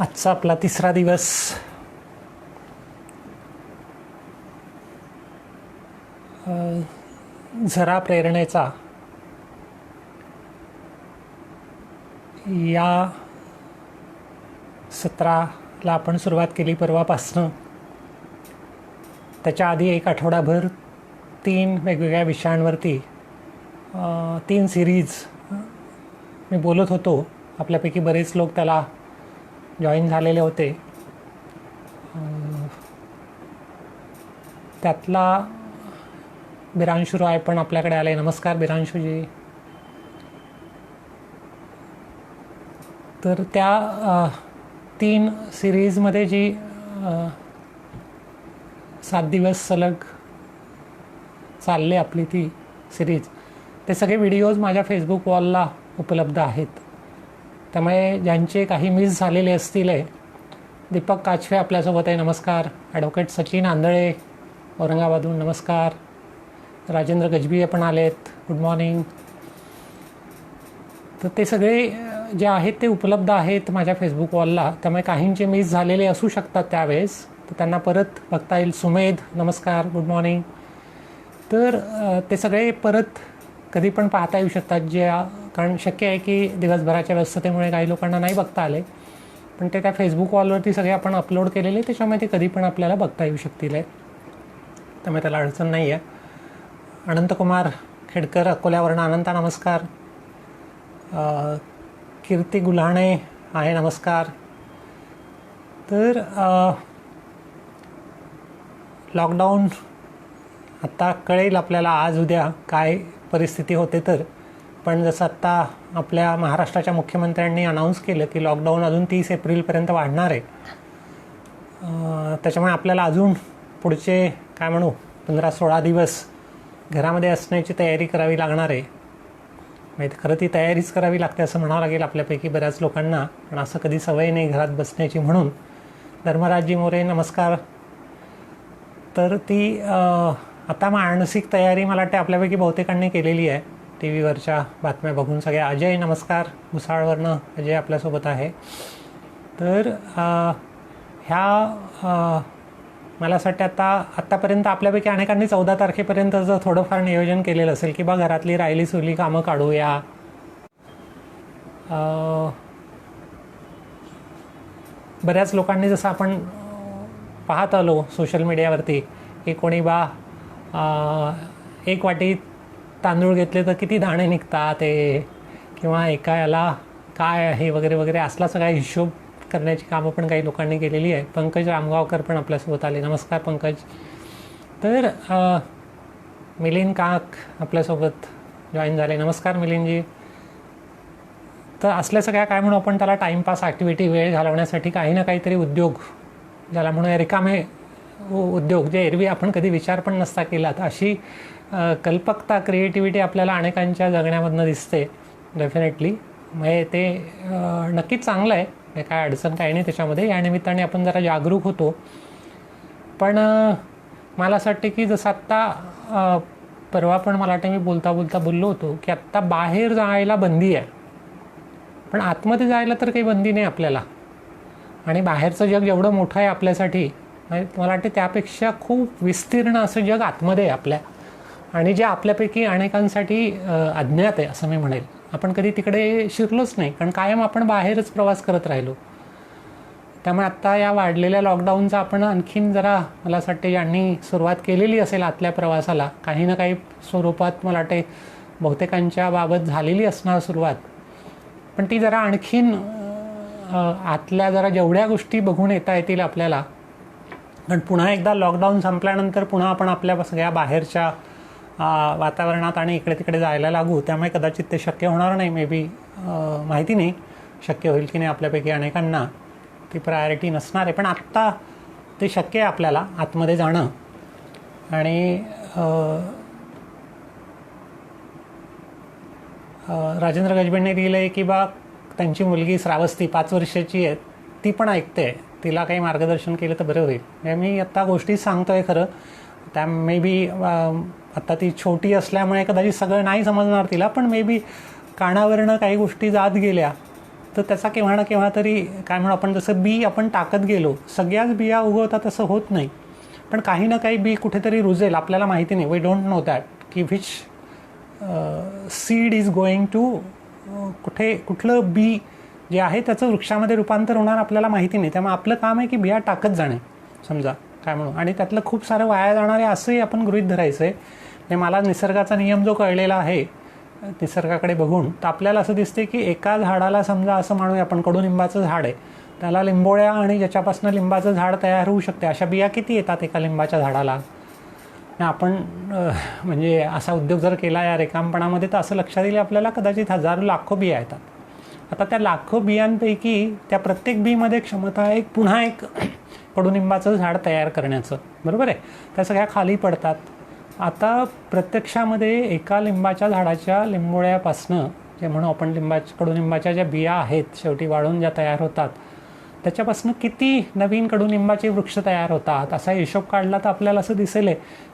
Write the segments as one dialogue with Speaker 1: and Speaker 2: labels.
Speaker 1: आजचा आपला तिसरा दिवस झरा प्रेरणेचा या सत्राला आपण सुरुवात केली परवापासनं. त्याच्या आधी एक आठवडाभर 3 वेगवेगळ्या विषयांवरती 3 सिरीज मी बोलत होतो. आपल्यापैकी बरेच लोक त्याला जॉईन झालेले होते. त्यातला बिरांशू रॉय पण आपल्याकडे आले. नमस्कार बिरांशूजी. तर त्या 3 सिरीजमध्ये जी 7 दिवस सलग चालले आपली ती सिरीज, ते सगळे व्हिडिओज माझ्या फेसबुक वॉलला उपलब्ध आहेत. त्यामुळे ज्यांचे काही मिस झालेले असतील, दीपक काचवे आपल्यासोबत आहे. नमस्कार. ॲडव्होकेट सचिन आंधळे औरंगाबादहून नमस्कार. राजेंद्र गजबीये पण आलेत. Good morning. तर ते सगळे जे आहेत ते उपलब्ध आहेत माझ्या फेसबुक वॉलला. त्यामुळे काहींचे मिस झालेले असू शकतात त्यावेळेस, तर त्यांना परत बघता येईल. सुमेध नमस्कार. Good morning. तर ते सगळे परत कधी पण पाहता येऊ शकतात. कारण शक्य आहे की दिवसभराच्या व्यस्ततेमुळे काही लोकांना नाही बघता आले, पण ते त्या फेसबुक वॉलवरती सगळे आपण अपलोड केलेले, त्याच्यामुळे ते कधी पण आपल्याला बघता येऊ शकतील. त्यामुळे त्याला अडचण नाही आहे. अनंतकुमार खेडकर अकोल्यावरून अनंता नमस्कार. कीर्ती गुल्हाणे आहे नमस्कार. तर लॉकडाऊन आत्ता कळेल आपल्याला आज उद्या काय परिस्थिती होते. तर पण जसं आत्ता आपल्या महाराष्ट्राच्या मुख्यमंत्र्यांनी अनाऊन्स केलं की लॉकडाऊन अजून 30 एप्रिलपर्यंत वाढणार आहे, त्याच्यामुळे आपल्याला अजून पुढचे काय म्हणू 15-16 दिवस घरामध्ये असण्याची तयारी करावी लागणार आहे. माहिती खरं ती तयारीच करावी लागते असं म्हणावं लागेल आपल्यापैकी बऱ्याच लोकांना, पण असं कधी सवय नाही घरात बसण्याची. म्हणून धर्मराजजी मोरे नमस्कार. तर ती आता मानसिक तयारी मला वाटते आपल्यापैकी बहुतेकांनी केलेली आहे. टी व्हीवरच्या बातम्या बघून सगळे. अजय नमस्कार. भुसाळवरनं अजय आपल्यासोबत आहे. तर ह्या मला असं वाटतं आत्तापर्यंत आपल्यापैकी अनेकांनी 14 तारखेपर्यंतचं थोडंफार नियोजन केलेलं असेल की बा घरातली राहिली सुरली कामं काढूया. बऱ्याच लोकांनी जसं आपण पाहत आलो सोशल मीडियावरती की कोणी बा 1 वाटी तांदूळ घेतले तर किती दाणे निघतात ते, किंवा एका याला काय आहे वगैरे वगैरे असला सगळा हिशोब करण्याची कामं पण काही लोकांनी केलेली आहे. पंकज रामगावकर पण आपल्यासोबत आले. नमस्कार पंकज. तर मिलिंद काक आपल्यासोबत जॉईन झाले. नमस्कार मिलिंदजी. तर असल्या सगळ्या काय म्हणू आपण त्याला टाईमपास ॲक्टिव्हिटी, वेळ घालवण्यासाठी काही ना काहीतरी उद्योग, ज्याला म्हणूया रिकामे उद्योग, जे एरवी आपण कधी विचार पण नसता केला, तर अशी कल्पकता, क्रिएटिव्हिटी आपल्याला अनेकांच्या जगण्यामधनं दिसते डेफिनेटली. म्हणजे ते नक्कीच चांगलं आहे, काय अडचण काही नाही त्याच्यामध्ये. या निमित्ताने आपण जरा जागरूक होतो. पण मला असं वाटतं की जसं आत्ता परवा पण मला वाटतं मी बोलता बोललो होतो की आत्ता बाहेर जायला बंदी आहे, पण आतमध्ये जायला तर काही बंदी नाही आपल्याला. आणि बाहेरचं जग जेवढं मोठं आहे आपल्यासाठी, मला वाटतं त्यापेक्षा खूप विस्तीर्ण असं जग आतमध्ये आहे आपल्या, आणि जे आपल्यापैकी अनेकांसाठी अज्ञात आहे असं मी म्हणेल. आपण कधी तिकडे शिरलोच नाही, कारण कायम आपण बाहेरच प्रवास करत राहिलो. त्यामुळे आत्ता या वाढलेल्या लॉकडाऊनचा आपण आणखीन जरा, मला असं वाटते ज्यांनी सुरुवात केलेली असेल आतल्या प्रवासाला, काही ना काही स्वरूपात मला वाटते बहुतेकांच्या बाबत झालेली असणार सुरुवात, पण ती जरा आणखीन आतल्या जरा जेवढ्या गोष्टी बघून येता येतील आपल्याला. कारण पुन्हा एकदा लॉकडाऊन संपल्यानंतर पुन्हा आपण आपल्या सगळ्या बाहेरच्या वातावरणात आणि इकडे तिकडे जायला लागू. त्यामुळे कदाचित ते शक्य होणार नाही. मे बी माहिती नाही शक्य होईल की नाही. आपल्यापैकी अनेकांना ती प्रायोरिटी नसणार आहे, पण आत्ता ते शक्य आहे आपल्याला आतमध्ये जाणं. आणि राजेंद्र गजबेंनी दिलं आहे की बा त्यांची मुलगी श्रावस्ती 5 वर्षाची आहे, ती पण ऐकते, तिला काही मार्गदर्शन केलं तर बरं होईल. म्हणजे मी आत्ता गोष्टी सांगतो आहे खरं, त्या मे बी आत्ता ती छोटी असल्यामुळे कदाचित सगळं नाही समजणार तिला, पण मे बी कानावरनं काही गोष्टी जात गेल्या तर त्याचा केव्हा ना केव्हा तरी काय म्हणू आपण, जसं बी आपण टाकत गेलो, सगळ्याच बिया उगवतात असं होत नाही, पण काही ना काही बी कुठेतरी रुजेल, आपल्याला माहिती नाही, वी डोंट नो दॅट की which seed is going to कुठलं बी जे आहे त्याचं वृक्षामध्ये रूपांतर होणार आपल्याला माहिती नाही. त्यामुळे आपलं काम आहे की बिया टाकत जाणे, समजा काय म्हणू, आणि त्यातलं खूप सारं वाया जाणार आहे असंही आपण गृहीत धरायचं आहे. म्हणजे मला निसर्गाचा नियम जो कळलेला आहे निसर्गाकडे बघून, तर आपल्याला असं दिसते की एका झाडाला समजा असं म्हणूया आपण, कडुलिंबाचं झाड आहे, त्याला लिंबोळ्या आणि ज्याच्यापासून लिंबाचं झाड तयार होऊ शकते अशा बिया किती येतात एका लिंबाच्या झाडाला. आपण म्हणजे असा उद्योग जर केला या रेखांपणामध्ये तर असं लक्षात येईल आपल्याला कदाचित हजारो लाखो बिया येतात. आता त्या लाखो बियांपैकी त्या प्रत्येक बीमध्ये क्षमता आहे पुन्हा एक कडुनिंबाचं झाड तयार करण्याचं, बरोबर आहे. त्या सगळ्या खाली पडतात. आता प्रत्यक्षामध्ये एका लिंबाच्या झाडाच्या लिंबोळ्यापासनं जे म्हणू आपण कडुनिंबाच्या ज्या बिया आहेत शेवटी वाळून ज्या तयार होतात त्याच्यापासून किती नवीन कडुनिंबाचे वृक्ष तयार होतात असा हिशोब काढला तर आपल्याला असं दिसेल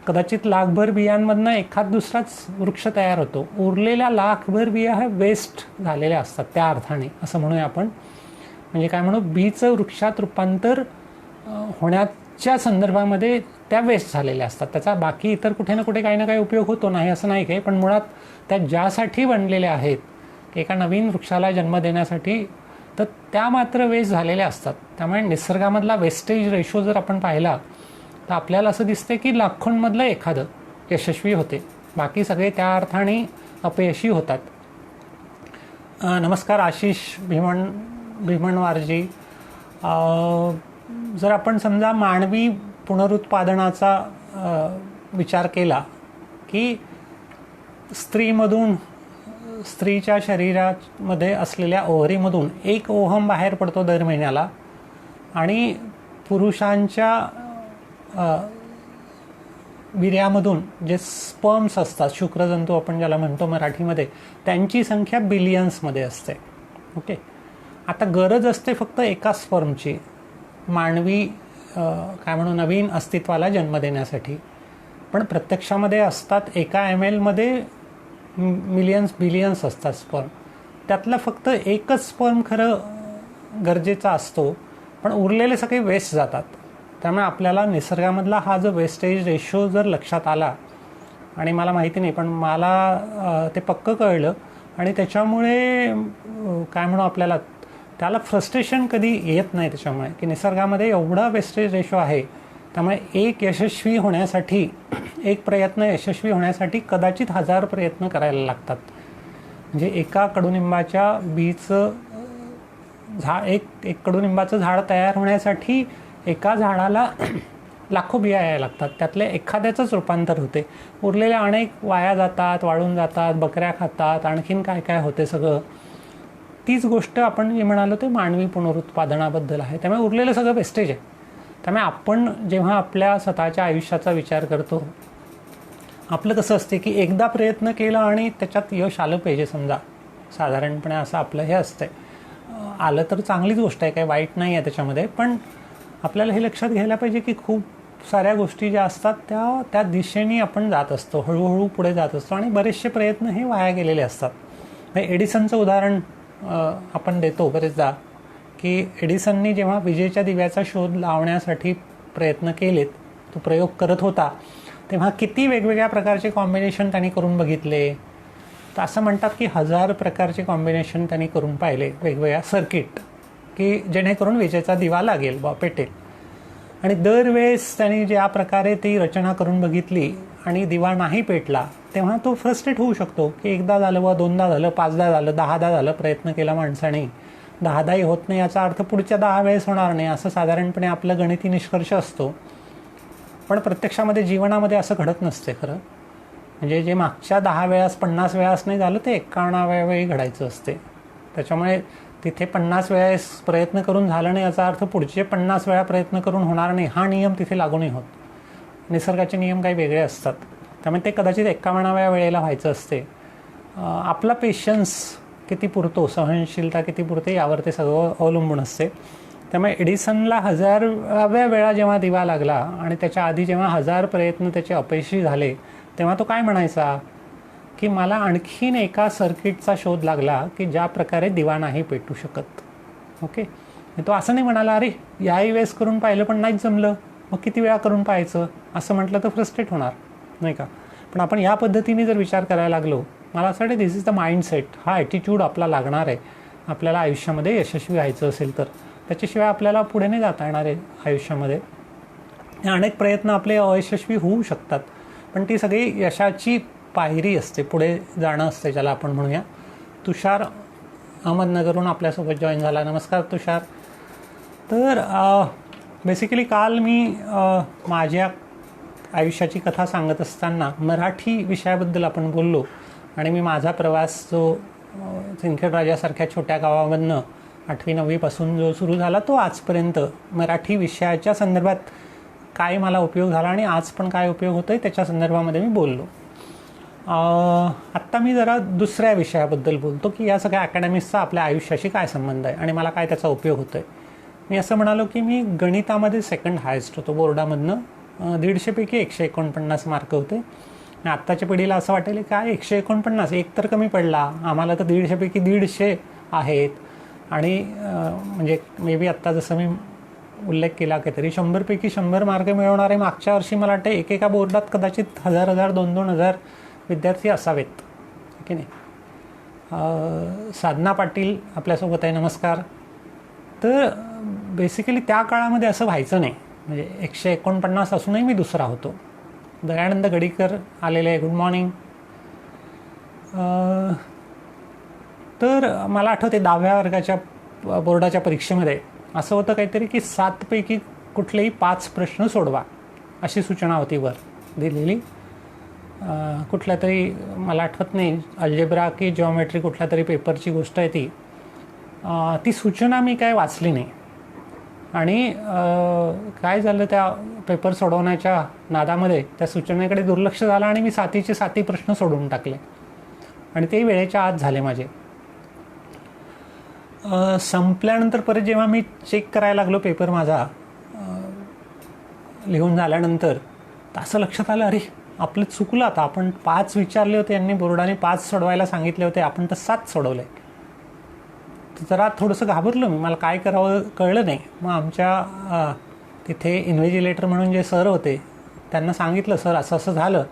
Speaker 1: कदाचित लाखभर बियांमधनं एखाद दुसराच वृक्ष तयार होतो. उरलेल्या लाखभर बिया ह्या वेस्ट झालेल्या असतात त्या अर्थाने, असं म्हणूया आपण. म्हणजे काय म्हणू, बीचं वृक्षात रूपांतर होण्याच्या संदर्भामध्ये त्या वेस्ट झालेल्या असतात. त्याचा बाकी इतर कुठे ना कुठे काही ना काही उपयोग होतो, नाही असं नाही काही, पण मुळात त्या ज्यासाठी बनलेल्या आहेत एका नवीन वृक्षाला जन्म देण्यासाठी, तर त्या मात्र वेस्ट झालेल्या असतात. त्यामुळे निसर्गामधला वेस्टेज रेशो जर आपण पाहिला तर आपल्याला असं दिसते की लाखोंमधलं एखादं यशस्वी होते, बाकी सगळे त्या अर्थाने अपयशी होतात. नमस्कार आशिष भीमणवारजी. जर आपण समजा मानवी पुनरुत्पादनाचा विचार केला की स्त्रीच्या शरीरामध्ये असलेल्या ओव्हरीमधून 1 ओहम बाहेर पडतो दर महिन्याला, आणि पुरुषांच्या वीर्यामधून जे स्पर्म्स असतात, शुक्रजंतू आपण ज्याला म्हणतो मराठीमध्ये, त्यांची संख्या बिलियन्समध्ये असते. ओके, आता गरज असते फक्त एका स्पर्मची मानवी काय म्हणू नवीन अस्तित्वाला जन्म देण्यासाठी, पण प्रत्यक्षामध्ये असतात एका ml मध्ये बिलियन्स असतात स्पर्म. त्यातला फक्त एकच स्पर्म खरं गरजेचा असतो, पण उरलेले सगळे वेस्ट जातात. त्यामुळे आपल्याला निसर्गामधला हा जो वेस्टेज रेशो जर लक्षात आला, आणि मला माहिती नाही पण मला ते पक्कं कळलं, आणि त्याच्यामुळे काय म्हणू आपल्याला त्याला फ्रस्ट्रेशन कधी येत नाही त्याच्यामुळे, की निसर्गामध्ये एवढा वेस्टेज रेशो आहे. त्यामुळे एक प्रयत्न यशस्वी होण्यासाठी कदाचित 1000 प्रयत्न करायला लागतात. म्हणजे एका कडुनिंबाच्या बीचं एक कडुनिंबाचं झाड तयार होण्यासाठी एका झाडाला लाखो बिया यायला लागतात, त्यातले एखाद्याचंच रूपांतर होते, उरलेल्या अनेक वाया जातात, वाळून जातात, बकऱ्या खातात, आणखीन काय काय होते सगळं. तीच गोष्ट आपण जे म्हणालो ते मानवी पुनरुत्पादनाबद्दल आहे. त्यामुळे उरलेलं सगळं वेस्टेज आहे. त्यामुळे आपण जेव्हा आपल्या स्वतःच्या आयुष्याचा विचार करतो, आपलं कसं असते की एकदा प्रयत्न केला आणि त्याच्यात यश आलं पाहिजे, समजा साधारणपणे असं आपलं हे असतंय. आलं तर चांगलीच गोष्ट आहे, काही वाईट नाही आहे त्याच्यामध्ये, पण आपल्याला हे लक्षात घ्यायला पाहिजे की खूप साऱ्या गोष्टी ज्या असतात त्या दिशेने आपण जात असतो, हळूहळू पुढे जात असतो, आणि बरेचसे प्रयत्न हे वाया गेलेले असतात. एडिसनचं उदाहरण आपण देतो बरेचदा, की एडिसननी जेव्हा विजेच्या दिव्याचा शोध लावण्यासाठी प्रयत्न केलेत, तो प्रयोग करत होता, तेव्हा किती वेगवेगळ्या प्रकारचे कॉम्बिनेशन त्यांनी करून बघितले. तर असं म्हणतात की 1000 प्रकारचे कॉम्बिनेशन त्यांनी करून पाहिले, वेगवेगळ्या सर्किट, की जेणेकरून विजेचा दिवा लागेल पेटेल. आणि दरवेळेस त्यांनी ज्या प्रकारे ती रचना करून बघितली आणि दिवा नाही पेटला, तेव्हा तो फ्रस्ट्रेट होऊ शकतो की एकदा झालं व 2दा झालं, 5दा झालं, 10दा झालं, प्रयत्न केला माणसाने, 10दाही होत नाही, याचा अर्थ पुढच्या 10 वेळेस होणार नाही, असं साधारणपणे आपलं गणिती निष्कर्ष असतो. पण प्रत्यक्षामध्ये जीवनामध्ये असं घडत नसते खरं. म्हणजे जे मागच्या 10 वेळास 50 वेळास नाही झालं ते 51व्या वेळी घडायचं असते. त्याच्यामुळे तिथे 50 वेळेस प्रयत्न करून झालं नाही याचा अर्थ पुढचे 50 वेळा प्रयत्न करून होणार नाही, हा नियम तिथे लागू नाही होत. निसर्गाचे नियम काही वेगळे असतात, त्यामुळे ते कदाचित 51व्या वेळेला व्हायचं असते. आपला पेशन्स किती पुरतो, सहनशीलता किती पुरते, यावर ते सगळं अवलंबून असते. त्यामुळे एडिसनला 1000व्या वेळा जेव्हा दिवा लागला आणि त्याच्या आधी जेव्हा 1000 प्रयत्न त्याचे अपयशी झाले, तेव्हा तो काय म्हणायचा की मला आणखीन एका सर्किटचा शोध लागला की ज्या प्रकारे दिवा नाही पेटू शकत. ओके, तो असं नाही म्हणाला अरे याही वेळेस करून पाहिलं पण नाहीच जमलं, मग किती वेळा करून पाहायचं, असं म्हटलं तर फ्रस्ट्रेट होणार नाही का. पण आपण या पद्धतीने जर विचार करायला लागलो, मला असं वाटतं दिस इज द माइंडसेट. हा ॲटिट्यूड आपला लागणार आहे आपल्याला आयुष्यामध्ये यशस्वी व्हायचं असेल तर. त्याच्याशिवाय आपल्याला पुढे नाही जाता येणार आहे आयुष्यामध्ये. अनेक प्रयत्न आपले अयशस्वी होऊ शकतात, पण ती सगळी यशाची पायरी असते, पुढे जाणं असते ज्याला आपण म्हणूया. तुषार अहमदनगरहून आपल्यासोबत जॉईन झाला. नमस्कार तुषार. तर बेसिकली काल मी माझ्या आयुष्याची कथा सांगत असताना मराठी विषयाबद्दल आपण बोललो आणि मी माझा प्रवास जो सिंदखेडराजासारख्या छोट्या गावामधनं 8वी 9वीपासून जो सुरू झाला तो आजपर्यंत मराठी विषयाच्या संदर्भात काय मला उपयोग झाला आणि आज पण काय उपयोग होतो आहे त्याच्या संदर्भामध्ये मी बोललो. आत्ता मी जरा दुसऱ्या विषयाबद्दल बोलतो की या सगळ्या अकॅडमिक्सचा आपल्या आयुष्याशी काय संबंध आहे आणि मला काय त्याचा उपयोग होतो आहे. मी असं म्हणालो की मी गणितामध्ये सेकंड हायेस्ट होतो बोर्डामधनं. 150पैकी 149 मार्क होते. आत्ताच्या पिढीला असं वाटेल काय 149 एक तर कमी पडला, आम्हाला तर 150पैकी 150 आहेत. आणि म्हणजे मे बी आत्ता जसं मी उल्लेख केला की तरी 100पैकी 100 मार्क मिळवणारे मागच्या वर्षी मला वाटतं एकेका बोर्डात कदाचित 1000 2,000 विद्यार्थी असावेत की नाही. साधना पाटील आपल्यासोबत आहे. नमस्कार. तर बेसिकली त्या काळामध्ये असं व्हायचं नाही, म्हणजे 149 असूनही मी दुसरा होतो. दयानंद गडीकर आलेले आहे. Good morning. तर मला आठवते 10व्या वर्गाच्या बोर्डाच्या परीक्षेमध्ये असं होतं काहीतरी की 7पैकी कुठलेही 5 प्रश्न सोडवा अशी सूचना होती वर दिलेली. कुठल्या तरी मला आठवत नाही अल्जेब्रा की जिओमेट्री कुठल्या तरी पेपरची गोष्ट आहे ती. ती सूचना मी काय वाचली नाही आणि काय झालं त्या पेपर सोडवण्याच्या नादामध्ये त्या सूचनेकडे दुर्लक्ष झालं आणि मी 7चे 7 प्रश्न सोडवून टाकले आणि ते वेळेच्या आत झाले माझे. संपल्यानंतर परत जेव्हा मी चेक करायला लागलो पेपर माझा लिहून झाल्यानंतर तर असं लक्षात आलं अरे आपलं चुकलं. आता आपण 5 विचारले होते, यांनी बोर्डाने 5 सोडवायला सांगितले होते, आपण तर 7 सोडवले. जरा थोडंसं घाबरलो मी, मला काय करावं कळलं नाही. मग आमच्या तिथे इन्व्हिजिलेटर म्हणून जे सर होते त्यांना सांगितलं सर असं असं झालं.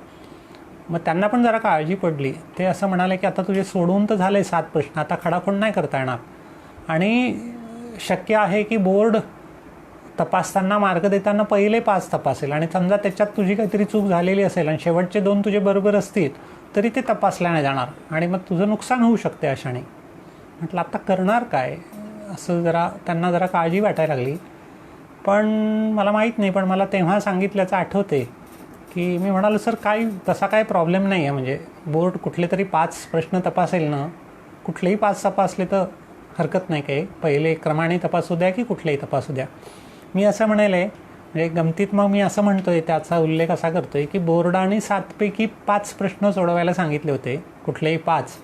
Speaker 1: मग त्यांना पण जरा काळजी पडली. ते असं म्हणाले की आता तुझे सोडवून तर झाले 7 प्रश्न, आता खडाखोड नाही करता येणार आणि शक्य आहे की बोर्ड तपासताना मार्क देताना पहिले 5 तपासेल आणि समजा त्याच्यात तुझी काहीतरी चूक झालेली असेल आणि शेवटचे 2 तुझे बरोबर असतील तरी ते तपासल्या नाही जाणार आणि मग तुझं नुकसान होऊ शकते अशाने. म्हटलं आता करणार काय, असं जरा त्यांना जरा काळजी वाटायला लागली. पण मला माहीत नाही, पण मला तेव्हा सांगितल्याचं आठवते की मी म्हणालो सर काय तसा काय प्रॉब्लेम नाही आहे, म्हणजे बोर्ड कुठले तरी 5 प्रश्न तपासेल ना, कुठलेही 5 तपासले तर हरकत नाही काही, पहिले क्रमाने तपासू द्या की कुठलेही तपासू द्या. मी असं म्हणाल आहे म्हणजे गमतीत मग मी असं म्हणतो आहे त्याचा उल्लेख असा करतो आहे की बोर्डाने 7पैकी 5 प्रश्न सोडवायला सांगितले होते, कुठलेही 5.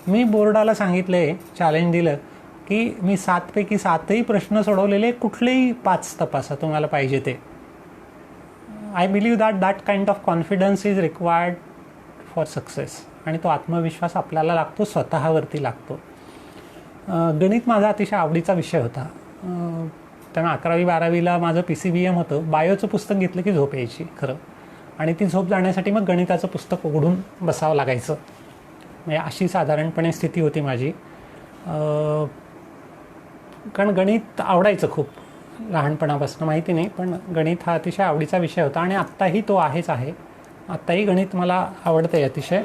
Speaker 1: मी बोर्डाला सांगितले चॅलेंज दिलं की मी 7पैकी 7ही प्रश्न सोडवलेले, कुठलेही 5 तपासा तुम्हाला पाहिजे ते. I believe that kind of confidence is required for success. आणि तो आत्मविश्वास आपल्याला लागतो, स्वतःवरती लागतो. गणित माझा अतिशय आवडीचा विषय होता. त्यामुळे 11वी 12वीला माझं PCBM होतं. बायोचं पुस्तक घेतलं की झोप यायची खरं, आणि ती झोप जाण्यासाठी मग गणिताचं पुस्तक उघडून बसावं लागायचं. म्हणजे अशी साधारणपणे स्थिती होती माझी. कारण गणित आवडायचं खूप लहानपणापासून, माहिती नाही, पण गणित हा अतिशय आवडीचा विषय होता आणि आत्ताही तो आहेच आहे. आत्ताही गणित मला आवडतं आहे अतिशय.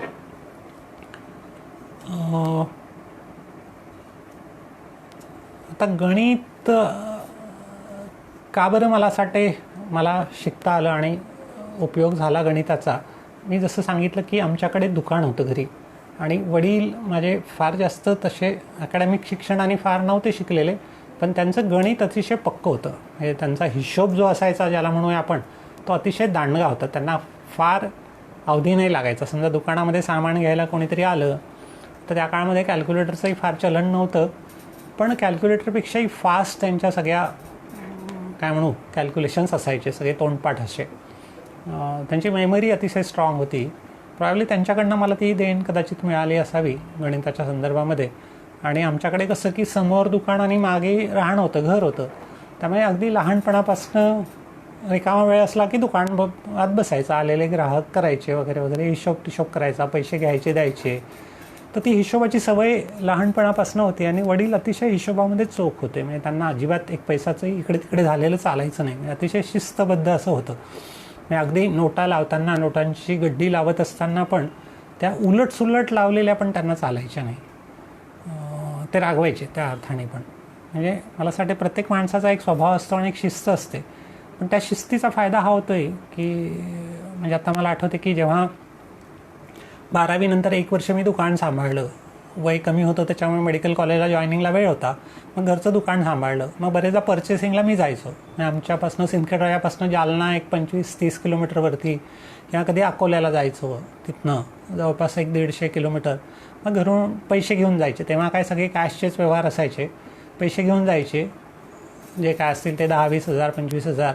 Speaker 1: आता गणित का बरं मला असं वाटते मला शिकता आलं आणि उपयोग झाला गणिताचा. मी जसं सांगितलं की आमच्याकडे दुकान होतं घरी आणि वडील माझे फार जास्त तसे अकॅडमिक शिक्षणाने फार नव्हते शिकलेले, पण त्यांचं गणित अतिशय पक्कं होतं. म्हणजे त्यांचा हिशोब जो असायचा ज्याला म्हणूया आपण, तो अतिशय दांडगा होता. त्यांना फार अवधी नाही लागायचा. समजा दुकानामध्ये सामान घ्यायला कोणीतरी आलं तर त्या काळामध्ये कॅल्क्युलेटरचंही फार चलन नव्हतं, पण कॅल्क्युलेटरपेक्षाही फास्ट त्यांच्या सगळ्या काय म्हणू कॅल्क्युलेशन्स असायचे, सगळे तोंडपाठ असे. त्यांची मेमरी अतिशय स्ट्रॉंग होती. प्रॉब्ली त्यांच्याकडनं मला ती देण कदाचित मिळाली असावी गणिताच्या संदर्भामध्ये. आणि आमच्याकडे कसं की समोर दुकान आणि मागे राहणं होतं, घर होतं, त्यामुळे अगदी लहानपणापासनं रिकामा वेळ असला की दुकानात बसायचा, आलेले ग्राहक करायचे वगैरे वगैरे, हिशोब करायचा, पैसे घ्यायचे द्यायचे. तर ती हिशोबाची सवय लहानपणापासून होती आणि वडील अतिशय हिशोबामध्ये चोख होते. म्हणजे त्यांना अजिबात एक पैसाचंही इकडे तिकडे झालेलं चालायचं नाही. म्हणजे अतिशय शिस्तबद्ध असं होतं. म्हणजे अगदी नोटा लावताना, नोटांची गड्डी लावत असताना पण त्या उलटसुलट लावलेल्या पण त्यांना चालायच्या नाही. ते रागवायचे त्या अर्थाने पण. म्हणजे मला असं वाटते प्रत्येक माणसाचा एक स्वभाव असतो आणि एक शिस्त असते. पण त्या शिस्तीचा फायदा हा होतो आहे की म्हणजे आता मला आठवते की जेव्हा 12वी नंतर 1 वर्ष मी दुकान सांभाळलं, वय कमी होतं त्याच्यामुळे मेडिकल कॉलेजला जॉईनिंगला वेळ होता, मग घरचं दुकान सांभाळलं. मग बरेचदा पर्चेसिंगला मी जायचो. आमच्यापासून सिंदखेडरायापासून जालना एक 25-30 किलोमीटरवरती, किंवा कधी अकोल्याला जायचो, तिथनं जवळपास 100-150 किलोमीटर. मग घरून पैसे घेऊन जायचे. तेव्हा काय सगळे कॅशचेच व्यवहार असायचे. पैसे घेऊन जायचे, जे काय असतील ते 10-20 हजार 25 हजार,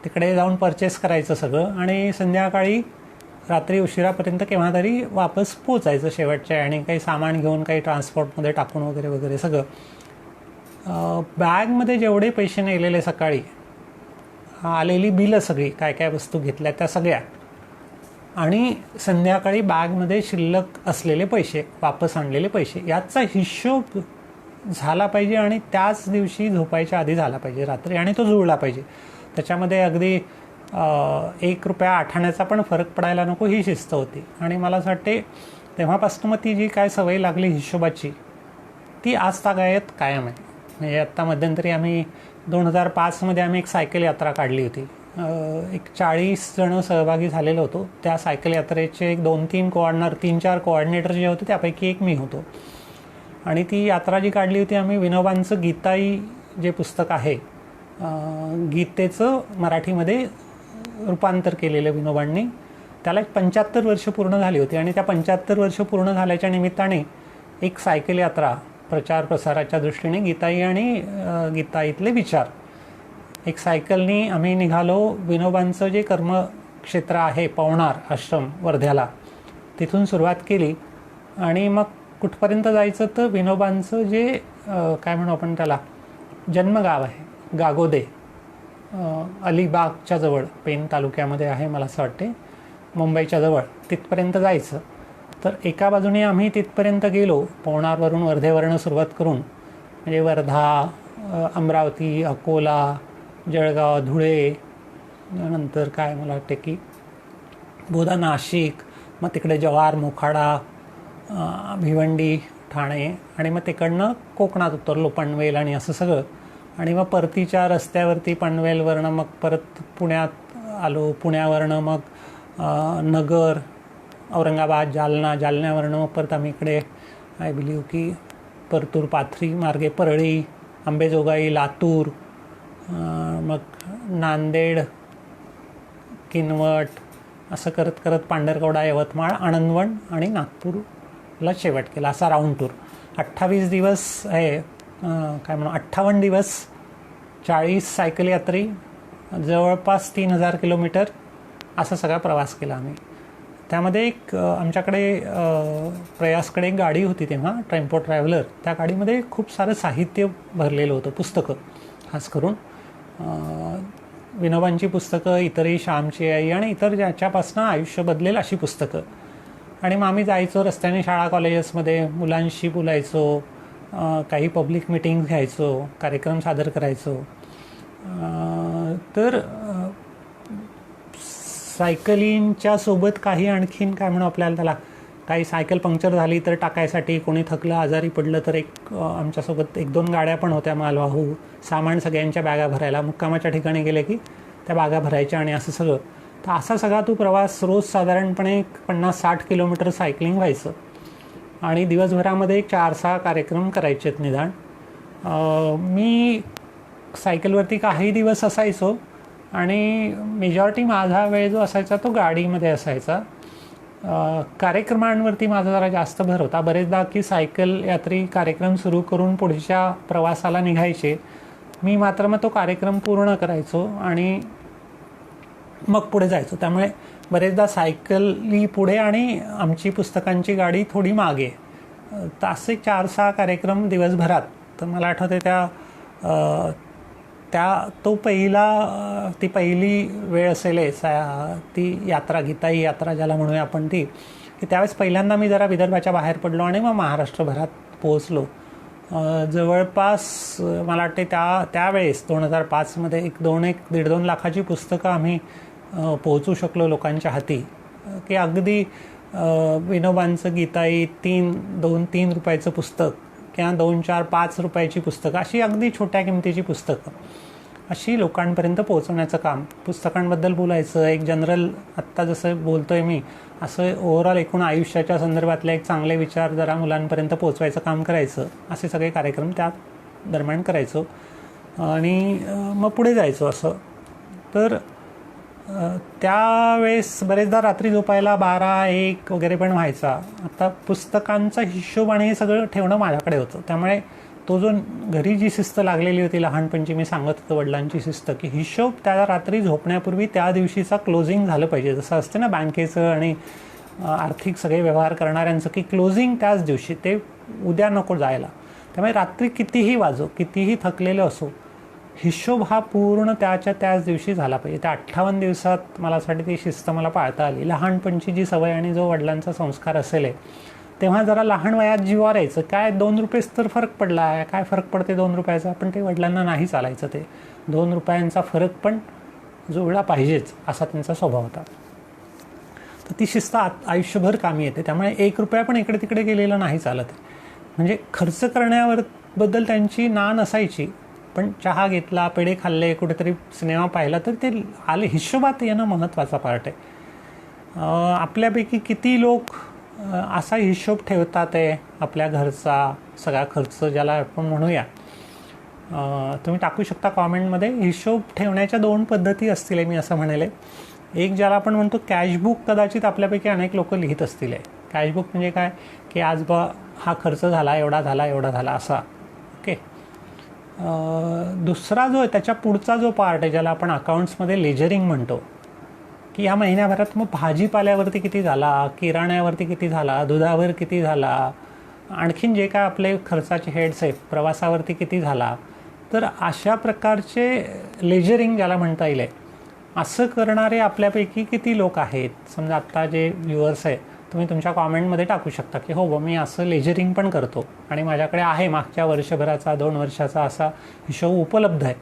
Speaker 1: तिकडे जाऊन परचेस करायचं सगळं आणि संध्याकाळी रात्री उशिरापर्यंत केव्हा तरी वापस पोचायचं शेवटच्या. आणि काही सामान घेऊन काही ट्रान्सपोर्टमध्ये टाकून वगैरे वगैरे सगळं. बॅगमध्ये जेवढे पैसे नेलेले सकाळी, आलेली बिलं सगळी, काय काय वस्तू घेतल्या त्या सगळ्या, आणि संध्याकाळी बॅगमध्ये शिल्लक असलेले पैसे, वापस आणलेले पैसे, याचा हिशोब झाला पाहिजे. आणि त्याच दिवशी झोपायच्या आधी झाला पाहिजे रात्री, आणि तो जुळला पाहिजे. त्याच्यामध्ये अगदी 1 रुपया 8 आण्याचा पण फरक पडायला नको, ही शिस्त होती. आणि मला असं वाटते तेव्हापासून मग ती जी काय सवय लागली हिशोबाची, ती आजतागायत कायम आहे. म्हणजे आत्ता मध्यंतरी आम्ही 2005मध्ये आम्ही एक सायकल यात्रा काढली होती. एक 40 जण सहभागी झालेलो होतो. त्या सायकल यात्रेचे एक 3-4 कोऑर्डिनेटर जे होते त्यापैकी एक मी होतो. आणि ती यात्रा जी काढली होती आम्ही, विनोबांचं गीताई जे पुस्तक आहे, गीतेचं मराठीमध्ये रूपांतर केलेलं विनोबांनी, त्याला 75 वर्ष पूर्ण झाली होती. आणि त्या 75 वर्ष पूर्ण झाल्याच्या निमित्ताने एक सायकल यात्रा प्रचार प्रसाराच्या दृष्टीने, गीताई आणि गीताईतले विचार, एक सायकलनी आम्ही निघालो. विनोबांचं जे कर्मक्षेत्र आहे पवनार आश्रम वर्ध्याला, तिथून सुरुवात केली. आणि मग कुठपर्यंत जायचं तर विनोबांचं जे काय म्हणू आपण त्याला, जन्मगाव आहे गागोदे, अलिबागच्या जवळ, पेन तालुक्यामध्ये आहे मला असं वाटते, मुंबईच्या जवळ, तिथपर्यंत जायचं. तर एका बाजूने आम्ही तिथपर्यंत गेलो, पवनारवरून वर्धेवरनं सुरुवात करून, म्हणजे वर्धा, अमरावती, अकोला, जळगाव, धुळे, नंतर काय मला वाटते की बोधा, नाशिक, मग तिकडे जव्हार, मोखाडा, भिवंडी, ठाणे, आणि मग तिकडनं कोकणात उतरलो, पनवेल आणि असं सगळं. आणि मग परतीच्या रस्त्यावरती पनवेलवरनं मग परत पुण्यात आलो, पुण्यावरनं मग नगर, औरंगाबाद, जालना, जालन्यावरनं मग परत आम्ही इकडे आय बिलीव्ह की परतूर, पाथरी मार्गे परळी, अंबेजोगाई, लातूर, मग नांदेड, किनवट, असं करत करत पांढरकवडा, यवतमाळ, आनंदवन आणि नागपूरला शेवट केला. असा राऊंड टूर 28 दिवस आहे, काय म्हणू 58 दिवस, 40 सायकल यात्री, जवळपास 3000 किलोमीटर, असा सगळा प्रवास केला आम्ही. त्यामध्ये एक आमच्याकडे प्रयासकडे एक गाडी होती तेव्हा, टेम्पो ट्रॅव्हलर. त्या गाडीमध्ये खूप सारं साहित्य भरलेलं होतं, पुस्तकं, खास करून विनोबांची पुस्तकं, इतरही, श्यामची आई आणि इतर ज्याच्यापासून आयुष्य बदलेल अशी पुस्तकं. आणि मग आम्ही जायचो रस्त्याने शाळा कॉलेजेसमध्ये, मुलांशी बोलायचो, काही पब्लिक मिटिंग घ्यायचो, कार्यक्रम सादर करायचो. तर सायकलिंगच्या सोबत काही आणखीन काय म्हणू आपल्याला त्याला, काही सायकल पंक्चर झाली तर टाकायसाठी, कोणी थकलं, आजारी पडलं तर एक आमच्यासोबत 1-2 गाड्या पण होत्या मालवाहू, सामान सगळ्यांच्या बॅगा भरायला. मुक्कामाच्या ठिकाणी गेले की त्या बॅगा भरायच्या आणि असं सगळं. तर असा सगळा तो प्रवास रोज साधारणपणे 50-60 किलोमीटर सायकलिंग व्हायचं. आणि दिवसभरामध्ये 4-6 कार्यक्रम करायचे आहेत निदान. मी सायकलवरती काही दिवस असायचो आणि मेजॉरिटी माझा वेळ जो असायचा तो गाडीमध्ये असायचा. कार्यक्रमांवरती माझा जरा जास्त भर होता. बरेचदा की सायकल यात्री कार्यक्रम सुरू करून पुढच्या प्रवासाला निघायचे, मी मात्र मग तो कार्यक्रम पूर्ण करायचो. आणि मग पुढे जायचो. त्यामुळे बरेचदा सायकली पुढे आणि आमची पुस्तकांची गाडी थोडी मागे. तर असे 4-6 कार्यक्रम दिवसभरात. तर मला आठवते ती पहिली वेळ असेल ती यात्रा, गीताई यात्रा ज्याला म्हणूया आपण, ती की त्यावेळेस पहिल्यांदा मी जरा विदर्भाच्या बाहेर पडलो आणि मग महाराष्ट्रभरात पोहोचलो. जवळपास मला वाटते त्यावेळेस 2005मध्ये 1-1.5-2 लाखाची पुस्तकं आम्ही पोहोचू शकलो लोकांच्या हाती. की अगदी विनोबांचं गीताई 2-3 रुपयाचं पुस्तक किंवा 2-4-5 रुपयाची पुस्तकं, अशी अगदी छोट्या किमतीची पुस्तकं अशी लोकांपर्यंत पोहोचवण्याचं काम. पुस्तकांबद्दल बोलायचं, एक जनरल आत्ता जसं बोलतोय मी, असं ओव्हरऑल एकूण आयुष्याच्या संदर्भातले एक चांगले विचार जरा मुलांपर्यंत पोहोचवायचं काम करायचं. असे सगळे कार्यक्रम त्या दरम्यान करायचो आणि मग पुढे जायचो असं. तर त्यावेळेस बरेचदा रात्री झोपायला 12-1 वगैरे पण व्हायचा. आता पुस्तकांचा हिशोब आणि हे सगळं ठेवणं माझ्याकडे होतं. त्यामुळे तो जो घरी जी शिस्त लागलेली होती लहानपणची, मी सांगत होतो वडिलांची शिस्त, की हिशोब त्या रात्री झोपण्यापूर्वी त्या दिवशीचा क्लोजिंग झालं पाहिजे. जसं असते ना बँकेचं आणि आर्थिक सगळे व्यवहार करणाऱ्यांचं, की क्लोजिंग त्याच दिवशी, ते उद्या नको जायला. त्यामुळे रात्री कितीही वाजो, कितीही थकलेलं असो, हिशोब हा पूर्ण त्याच दिवशी झाला पाहिजे. त्या 58 दिवसात मला असं वाटतं ती शिस्त मला पाळता आली. लहानपणची जी सवय आणि जो वडिलांचा संस्कार असेल तेव्हा जरा लहान वयात जीवावर यायचं. काय 2 रुपयेच तर फरक पडला आहे, काय फरक पडते 2 रुपयाचा, पण ते वडिलांना नाही चालायचं. ते 2 रुपयांचा फरक पण जुळला पाहिजेच असा त्यांचा स्वभाव होता. तर ती शिस्त आयुष्यभर कामी येते. त्यामुळे 1 रुपया पण इकडे तिकडे गेलेला नाही चालत. म्हणजे खर्च करण्याबद्दल त्यांची नाण असायची, पण चहा घेतला, पेढे खाल्ले, कुठेतरी सिनेमा पाहिला, तर ते आले हिशोबात येणं महत्त्वाचा पार्ट आहे. आपल्यापैकी किती लोक असा हिशोब ठेवतात आहे आपल्या घरचा सगळा खर्च, ज्याला आपण म्हणूया. तुम्ही टाकू शकता कॉमेंटमध्ये. हिशोब ठेवण्याच्या 2 पद्धती असतील मी असं म्हणेल. एक ज्याला आपण म्हणतो कॅशबुक, कदाचित आपल्यापैकी अनेक लोक लिहित असतील. कॅशबुक म्हणजे काय, की आज हा खर्च झाला, एवढा झाला असा. ओके. दुसरा जो आहे त्याच्या पुढचा जो पार्ट आहे, ज्याला आपण अकाउंट्समध्ये लेजरिंग म्हणतो, की ह्या महिन्याभरात मग भाजीपाल्यावरती किती झाला, किराण्यावरती किती झाला, दुधावर किती झाला, आणखीन जे काय आपले खर्चाचे हेड्स आहेत, प्रवासावरती किती झाला. तर अशा प्रकारचे लेजरिंग ज्याला म्हणता येईल, असं करणारे आपल्यापैकी किती लोक आहेत. समजा आत्ता जे व्ह्युअर्स आहे, तुम्ही तुमच्या कॉमेंटमध्ये टाकू शकता की हो मी असं लेजरिंग पण करतो आणि माझ्याकडे आहे मागच्या वर्षभराचा 2 वर्षाचा असा हिशोब उपलब्ध आहे.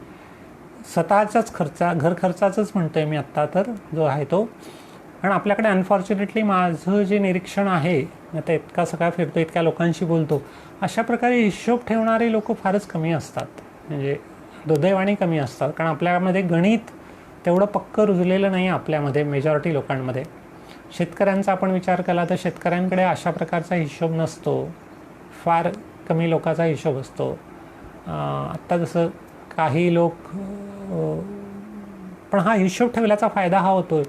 Speaker 1: स्वतःच्याच घर खर्चाचंच म्हणतो आहे मी आत्ता तर जो आहे तो. कारण आपल्याकडे अनफॉर्च्युनेटली माझं जे निरीक्षण आहे, आता इतका सगळा फिरतो, इतक्या लोकांशी बोलतो, अशा प्रकारे हिशोब ठेवणारे लोक फारच कमी असतात. म्हणजे दुर्दैवाने कमी असतात. कारण आपल्यामध्ये गणित तेवढं पक्कं रुजलेलं नाही आपल्यामध्ये, मेजॉरिटी लोकांमध्ये. शेतकऱ्यांचा आपण विचार केला तर शेतकऱ्यांकडे अशा प्रकारचा हिशोब नसतो. फार कमी लोकांचा हिशोब असतो. आत्ता जसं काही लोक, पण हा हिशोब ठेवल्याचा फायदा हा होतो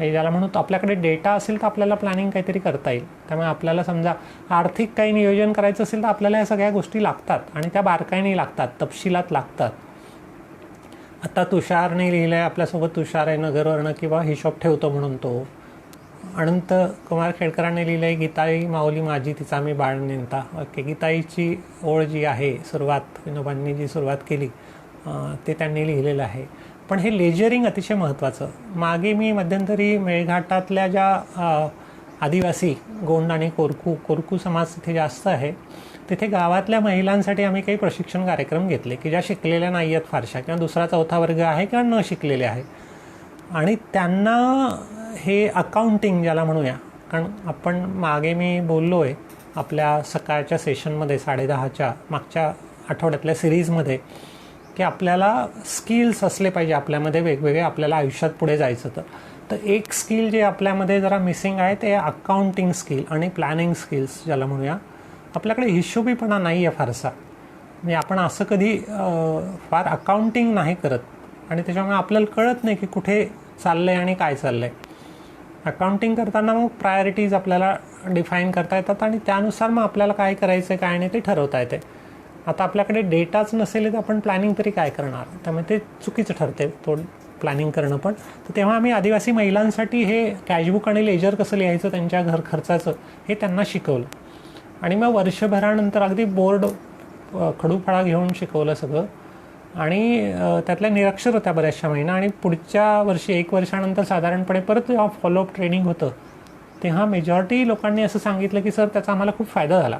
Speaker 1: ज्याला म्हणून आपल्याकडे डेटा असेल तर आपल्याला प्लॅनिंग काहीतरी करता येईल. त्यामुळे आपल्याला समजा आर्थिक काही नियोजन करायचं असेल तर आपल्याला या सगळ्या गोष्टी लागतात आणि त्या बारकाईने लागतात, तपशिलात लागतात. आता तुषारने लिहिलं आहे आपल्यासोबत, तुषार आहे नगरवरनं, किंवा हिशोब ठेवतो म्हणून तो. अनंत कुमार खेडकरांनी लिहिलं आहे गीताई माऊली माझी तिचा मी बाळ नेमता. ओके. गीताईची ओळ जी आहे, सुरुवात विनोबांनी जी सुरुवात केली ते त्यांनी लिहिलेलं आहे. पण हे लेजरिंग अतिशय महत्त्वाचं. मागे मी मध्यंतरी मेळघाटातल्या ज्या आदिवासी गोंड आणि कोरकू समाज तिथे जास्त आहे, तिथे गावातल्या महिलांसाठी आम्ही काही प्रशिक्षण कार्यक्रम घेतले की ज्या शिकलेल्या नाही आहेत फारशा, किंवा 2रा-4था वर्ग आहे किंवा न शिकलेले आहे. आणि त्यांना हे अकाउंटिंग ज्याला म्हणूया, कारण आपण मागे मी बोललो आहे आपल्या सकाळच्या सेशनमध्ये 10:30च्या मागच्या आठवड्यातल्या सिरीजमध्ये, की आपल्याला स्किल्स असले पाहिजे आपल्यामध्ये वेगवेगळे, आपल्याला आयुष्यात पुढे जायचं तर एक स्किल जे आपल्यामध्ये जरा मिसिंग आहे ते अकाउंटिंग स्किल आणि प्लॅनिंग स्किल्स ज्याला म्हणूया. आपल्याकडे हिशोबीपणा नाही आहे फारसा. म्हणजे आपण असं कधी फार अकाउंटिंग नाही करत आणि त्याच्यामुळे आपल्याला कळत नाही की कुठे चाललं आहे आणि काय चाललं आहे. अकाउंटिंग करताना मग प्रायोरिटीज आपल्याला डिफाईन करता येतात आणि त्यानुसार मग आपल्याला काय करायचं आहे काय नाही ते ठरवता येते. आता आपल्याकडे डेटाच नसेल तर आपण प्लॅनिंग तरी काय करणार, त्यामुळे ते चुकीचं ठरते. प्लॅनिंग करणं पण. तर तेव्हा आम्ही आदिवासी महिलांसाठी हे कॅशबुक आणि लेजर कसं लिहायचं त्यांच्या घर खर्चाचं हे त्यांना शिकवलं. आणि मग वर्षभरानंतर अगदी बोर्ड खडूफळा घेऊन शिकवलं सगळं. आणि त्यातल्या निरक्षर होत्या बऱ्याचशा महिना. आणि पुढच्या वर्षी 1 वर्षानंतर साधारणपणे परत जेव्हा फॉलोअप ट्रेनिंग होतं तेव्हा मेजॉरिटी लोकांनी असं सांगितलं की सर त्याचा आम्हाला खूप फायदा झाला.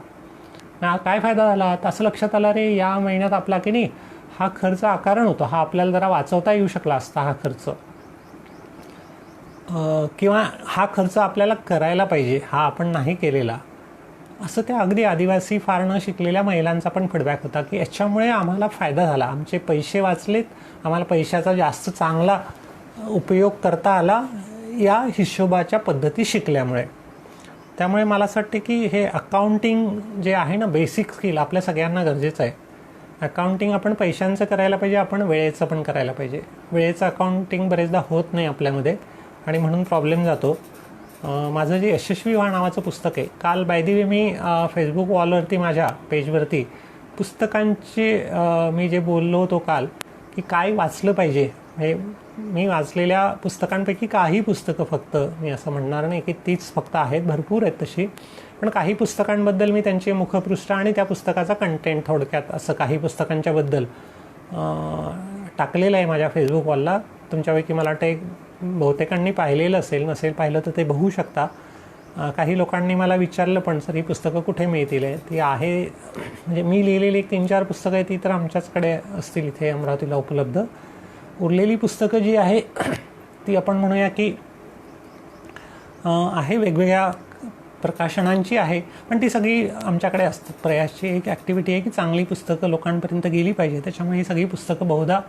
Speaker 1: काय फायदा झाला तर असं लक्षात आलं रे या महिन्यात आपला की नाही हा खर्च आकारण होतो, हा आपल्याला जरा वाचवता येऊ शकला असता हा खर्च, किंवा हा खर्च आपल्याला करायला पाहिजे हा आपण नाही केलेला. असं त्या अगदी आदिवासी फार न शिकलेल्या महिलांचा पण फीडबॅक होता की याच्यामुळे आम्हाला फायदा झाला, आमचे पैसे वाचलेत, आम्हाला पैशाचा जास्त चांगला उपयोग करता आला या हिशोबाच्या पद्धती शिकल्यामुळे. त्यामुळे मला असं वाटते की हे अकाउंटिंग जे आहे ना बेसिक स्किल आपल्या सगळ्यांना गरजेचं आहे. अकाउंटिंग आपण पैशांचं करायला पाहिजे, आपण वेळेचं पण करायला पाहिजे. वेळेचं अकाउंटिंग बरेचदा होत नाही आपल्यामध्ये आणि म्हणून प्रॉब्लेम जातो. माझं जे यशस्वी व्हा नावाचं पुस्तक आहे, काल बाय द वे मी फेसबुक वॉलवरती माझ्या पेजवरती पुस्तकांचे मी जे बोललो होतो काल की काय वाचलं पाहिजे, हे मी वाचलेल्या पुस्तकांपैकी काही पुस्तकं फक्त मी असं म्हणणार नाही की तीच फक्त आहेत, भरपूर आहेत तशी, पण काही पुस्तकांबद्दल मी त्यांचे मुखपृष्ठ आणि त्या पुस्तकाचा कंटेंट थोडक्यात असं काही पुस्तकांच्याबद्दल टाकलेलं आहे माझ्या फेसबुक वॉलला. तुमच्यापैकी मला वाटतं बहुतेकांनी पाहिलेलं असेल, नसेल पाहिलं तर ते बघू शकता. काही लोकांनी मला विचारलं पण सर ही पुस्तकं कुठे मिळतील. ती आहे म्हणजे मी लिहिलेली 3-4 पुस्तकं आहे ती तर आमच्याचकडे असतील इथे अमरावतीला उपलब्ध. उरलेली पुस्तकं जी आहे ती आपण म्हणूया की आहे वेगवेगळ्या प्रकाशनांची आहे, पण ती सगळी आमच्याकडे असतात. प्रयासची एक ॲक्टिव्हिटी आहे की चांगली पुस्तकं लोकांपर्यंत गेली पाहिजे, त्याच्यामुळे ही सगळी पुस्तकं बहुधा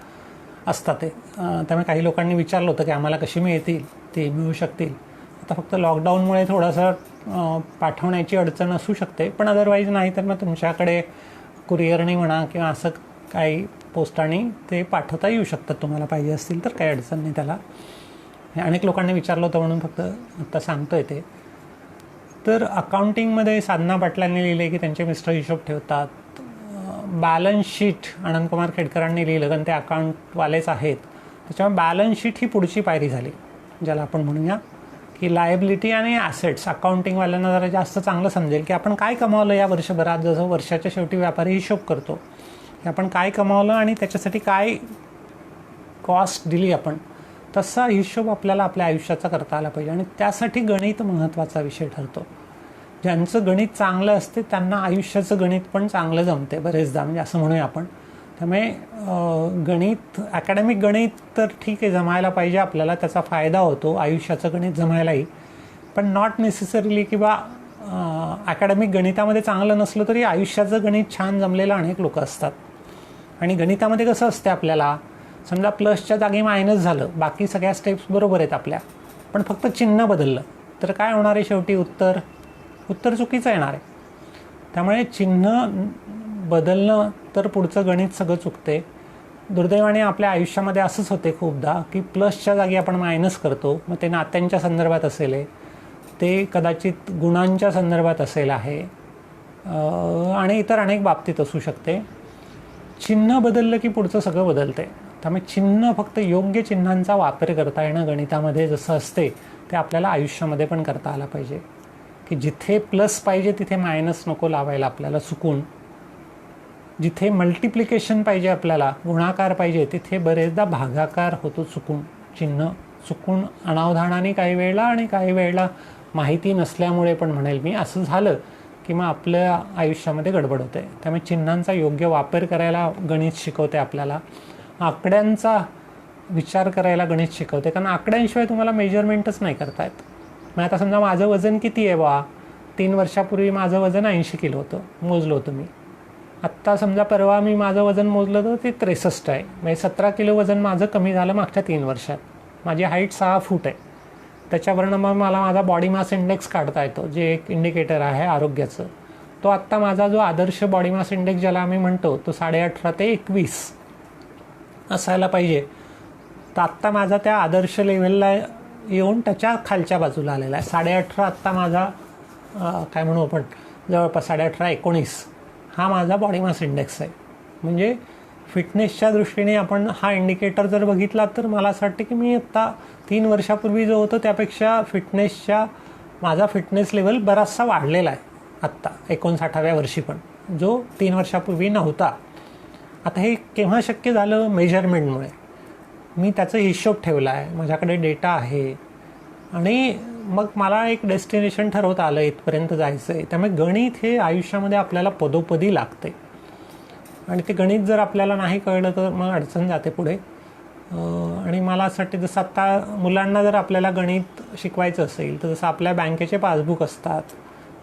Speaker 1: असतात. त्यामुळे काही लोकांनी विचारलं होतं की आम्हाला कशी मिळतील, ती मिळू शकतील. आता फक्त लॉकडाऊनमुळे थोडंसं पाठवण्याची अडचण असू शकते, पण अदरवाईज नाही तर मग तुमच्याकडे कुरिअरने म्हणा किंवा असं काही पोस्टाने ते पाठवता येऊ शकतात तुम्हाला पाहिजे असतील तर, काही अडचण नाही त्याला. अनेक लोकांनी विचारलं होतं म्हणून फक्त आत्ता सांगतो आहे ते. तर अकाउंटिंगमध्ये साधना पाटलांनी लिहिले की त्यांचे मिस्टर हिशोब ठेवतात. बॅलन्स शीट आनंदकुमार खेडकरांनी लिहिलं कारण ते अकाउंटवालेच आहेत, त्याच्यामुळे बॅलन्स शीट ही पुढची पायरी झाली ज्याला आपण म्हणूया की लायबिलिटी आणि ॲसेट्स. अकाउंटिंगवाल्यांना जरा जास्त चांगलं समजेल की आपण काय कमावलं या वर्षभरात. जसं वर्षाच्या शेवटी व्यापारी हिशोब करतो की आपण काय कमावलं आणि त्याच्यासाठी काय कॉस्ट दिली आपण, तसा हिशोब आपल्याला आपल्या आयुष्याचा करता आला पाहिजे. आणि त्यासाठी गणित महत्त्वाचा विषय ठरतो. ज्यांचं गणित चांगलं असते त्यांना आयुष्याचं गणित पण चांगलं जमते बरेचदा, म्हणजे असं म्हणूया आपण. त्यामुळे गणित अकॅडमिक गणित तर ठीक आहे जमायला पाहिजे आपल्याला, त्याचा फायदा होतो आयुष्याचं गणित जमायलाही, पण नॉट नेसेसरीली की बा अकॅडमिक गणितामध्ये चांगलं नसलं तरी आयुष्याचं गणित छान जमलेलं अनेक लोक असतात. आणि गणितामध्ये कसं असते आपल्याला समजा प्लसच्या जागी मायनस झालं, बाकी सगळ्या स्टेप्स बरोबर आहेत आपल्या, पण फक्त चिन्ह बदललं तर काय होणार आहे शेवटी उत्तर चुकीचं येणार आहे. त्यामुळे चिन्ह बदलणं तर पुढचं गणित सगळं चुकते. दुर्दैवाने आपल्या आयुष्यामध्ये असंच होते खूपदा की प्लसच्या जागी आपण मायनस करतो. मग ते नात्यांच्या संदर्भात असेल, ते कदाचित गुणांच्या संदर्भात असेल आहे, आणि इतर अनेक बाबतीत असू शकते. चिन्ह बदललं की पुढचं सगळं बदलते. त्यामुळे चिन्ह फक्त योग्य चिन्हांचा वापर करता येणं गणितामध्ये जसं असते ते आपल्याला आयुष्यामध्ये पण करता आला पाहिजे की जिथे प्लस पाहिजे तिथे मायनस नको लावायला आपल्याला चुकून. जिथे मल्टिप्लिकेशन पाहिजे आपल्याला, गुणाकार पाहिजे, तिथे बरेचदा भागाकार होतो चुकून. चिन्ह चुकून अनावधानाने काही वेळेला आणि काही वेळेला माहिती नसल्यामुळे पण म्हणेल मी असं झालं की मग आपल्या आयुष्यामध्ये गडबड होते. त्यामुळे चिन्हांचा योग्य वापर करायला गणित शिकवते आपल्याला. आकड्यांचा विचार करायला गणित शिकवते, कारण आकड्यांशिवाय तुम्हाला मेजरमेंटच नाही करता येत. मग आता समजा माझं वजन किती आहे बा, 3 वर्षापूर्वी माझं वजन 80 किलो होतं, मोजलं होतं मी. आत्ता समजा परवा मी माझं वजन मोजलं तर ते 63 आहे, म्हणजे 17 किलो वजन माझं कमी झालं मागच्या 3 वर्षात. माझी हाईट 6 फूट आहे. त्याच्यावरनं मग मला माझा बॉडी मास इंडेक्स काढता येतो, जे एक इंडिकेटर आहे आरोग्याचं. तो आत्ता माझा जो आदर्श बॉडी मास इंडेक्स ज्याला आम्ही म्हणतो तो 18.5 ते 21 असायला पाहिजे. तर आत्ता माझा त्या आदर्श लेव्हलला येऊन त्याच्या खालच्या बाजूला आलेला आहे. 18.5 आत्ता माझा काय म्हणू आपण जवळपास 18.5-19 हा माझा बॉडी मास इंडेक्स आहे. म्हणजे फिटनेसच्या दृष्टीने आपण हा इंडिकेटर जर बघितला तर मला असं वाटतं की मी आत्ता 3 वर्षापूर्वी जो होतो त्यापेक्षा माझा फिटनेस लेवल बराचसा वाढलेला आहे आत्ता 59व्या वर्षी, पण जो 3 वर्षापूर्वी नव्हता. आता हे केव्हा शक्य झालं? मेजरमेंटमुळे. मी त्याचा हिशोब ठेवला आहे, माझ्याकडे डेटा आहे आणि मग मला एक डेस्टिनेशन ठरवता आलं, इथपर्यंत जायचं आहे. त्यामुळे गणित हे आयुष्यामध्ये आपल्याला पदोपदी लागते आणि ते गणित जर आपल्याला नाही कळलं तर मग अडचण जाते पुढे. आणि मला असं वाटतं जसं आत्ता मुलांना जर आपल्याला गणित शिकवायचं असेल तर जसं आपल्या बँकेचे पासबुक असतात,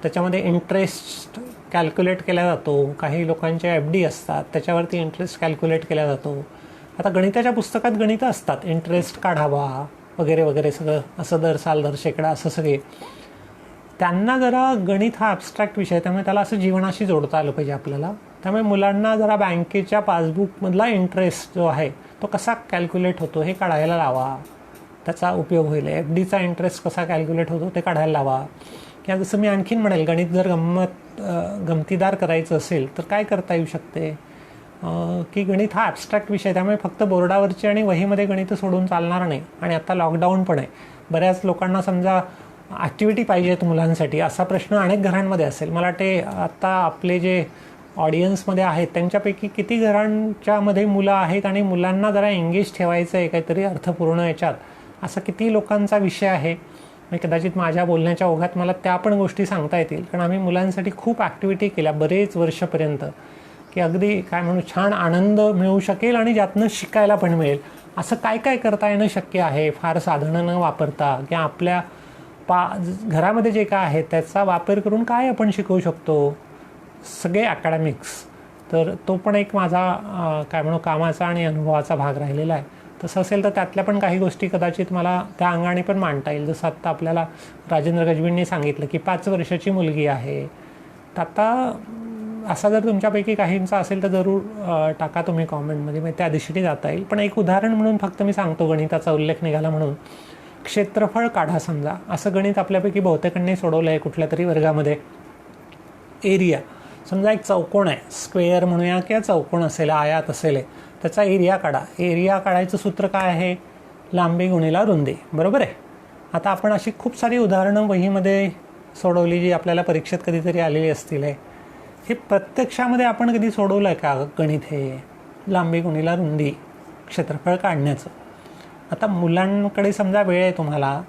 Speaker 1: त्याच्यामध्ये इंटरेस्ट कॅल्क्युलेट केला जातो. काही लोकांचे FD असतात, त्याच्यावरती इंटरेस्ट कॅल्क्युलेट केला जातो. आता गणिताच्या पुस्तकात गणितं असतात, इंटरेस्ट काढावा वगैरे वगैरे सगळं असं, दर साल दर शेकडा असं सगळे. त्यांना जरा गणित हा ॲब्स्ट्रॅक्ट विषय, त्यामुळे त्याला असं जीवनाशी जोडता आलं पाहिजे आपल्याला. त्यामुळे मुलांना जरा बँकेच्या पासबुकमधला इंटरेस्ट जो आहे तो कसा कॅल्क्युलेट होतो हे काढायला लावा, त्याचा उपयोग होईल. FDचा इंटरेस्ट कसा कॅल्क्युलेट होतो ते काढायला लावा. किंवा जसं मी आणखीन म्हणेल, गणित जर गमतीदार करायचं असेल तर काय करता येऊ शकते की गणित हा ॲब्स्ट्रॅक्ट विषय, त्यामुळे फक्त बोर्डावरची आणि वहीमध्ये गणित सोडून चालणार नाही. आणि आता लॉकडाऊन पण आहे, बऱ्याच लोकांना समजा ॲक्टिव्हिटी पाहिजेत मुलांसाठी असा प्रश्न अनेक घरांमध्ये असेल. मला वाटते आता आपले जे ऑडियन्समध्ये आहेत त्यांच्यापैकी किती घरांच्यामध्ये मुलं आहेत आणि मुलांना जरा एंगेज ठेवायचं आहे काहीतरी अर्थपूर्ण याच्यात, असा किती लोकांचा विषय आहे. कदाचित माझ्या बोलण्याच्या ओघात मला त्या पण गोष्टी सांगता येतील, कारण आम्ही मुलांसाठी खूप ॲक्टिव्हिटी केल्या बरेच वर्षपर्यंत, की अगदी काय म्हणू छान आनंद मिळू शकेल आणि ज्यातनं शिकायला पण मिळेल. असं काय काय करता येणं शक्य आहे फार साधनं न वापरता, किंवा आपल्या घरामध्ये जे काय आहे त्याचा वापर करून काय आपण शिकवू शकतो, सगळे अकॅडमिक्स. तर तो पण एक माझा काय म्हणू कामाचा आणि अनुभवाचा भाग राहिलेला आहे. तसं असेल तर त्यातल्या पण काही गोष्टी कदाचित मला त्या अंगाने पण मांडता येईल. जसं आत्ता आपल्याला राजेंद्र गजबींनी सांगितलं की 5 वर्षाची मुलगी आहे. तर आता असा जर तुमच्यापैकी काहींचा असेल तर जरूर टाका तुम्ही कॉमेंटमध्ये, मग त्या दिशेने जाता येईल. पण एक उदाहरण म्हणून फक्त मी सांगतो, गणिताचा उल्लेख निघाला म्हणून. क्षेत्रफळ काढा समजा, असं गणित आपल्यापैकी बहुतेकांनी सोडवलं आहे कुठल्या तरी वर्गामध्ये. एरिया समजा एक चौकोन आहे, स्क्वेअर म्हणूया किंवा चौकोन असेल, आयात असेल, त्याचा एरिया काढा. एरिया काढायचं सूत्र काय आहे? लांबी गुणिला रुंदी, बरोबर आहे. आता आपण अशी खूप सारी उदाहरणं वहीमध्ये सोडवली जी आपल्याला परीक्षेत कधीतरी आलेली असतील. हे प्रत्यक्षामध्ये आपण कधी सोडवलं आहे का गणित? हे लांबी गुणिला रुंदी क्षेत्रफळ काढण्याचं. आता मुलांकडे समजा वेळ आहे तुम्हाला,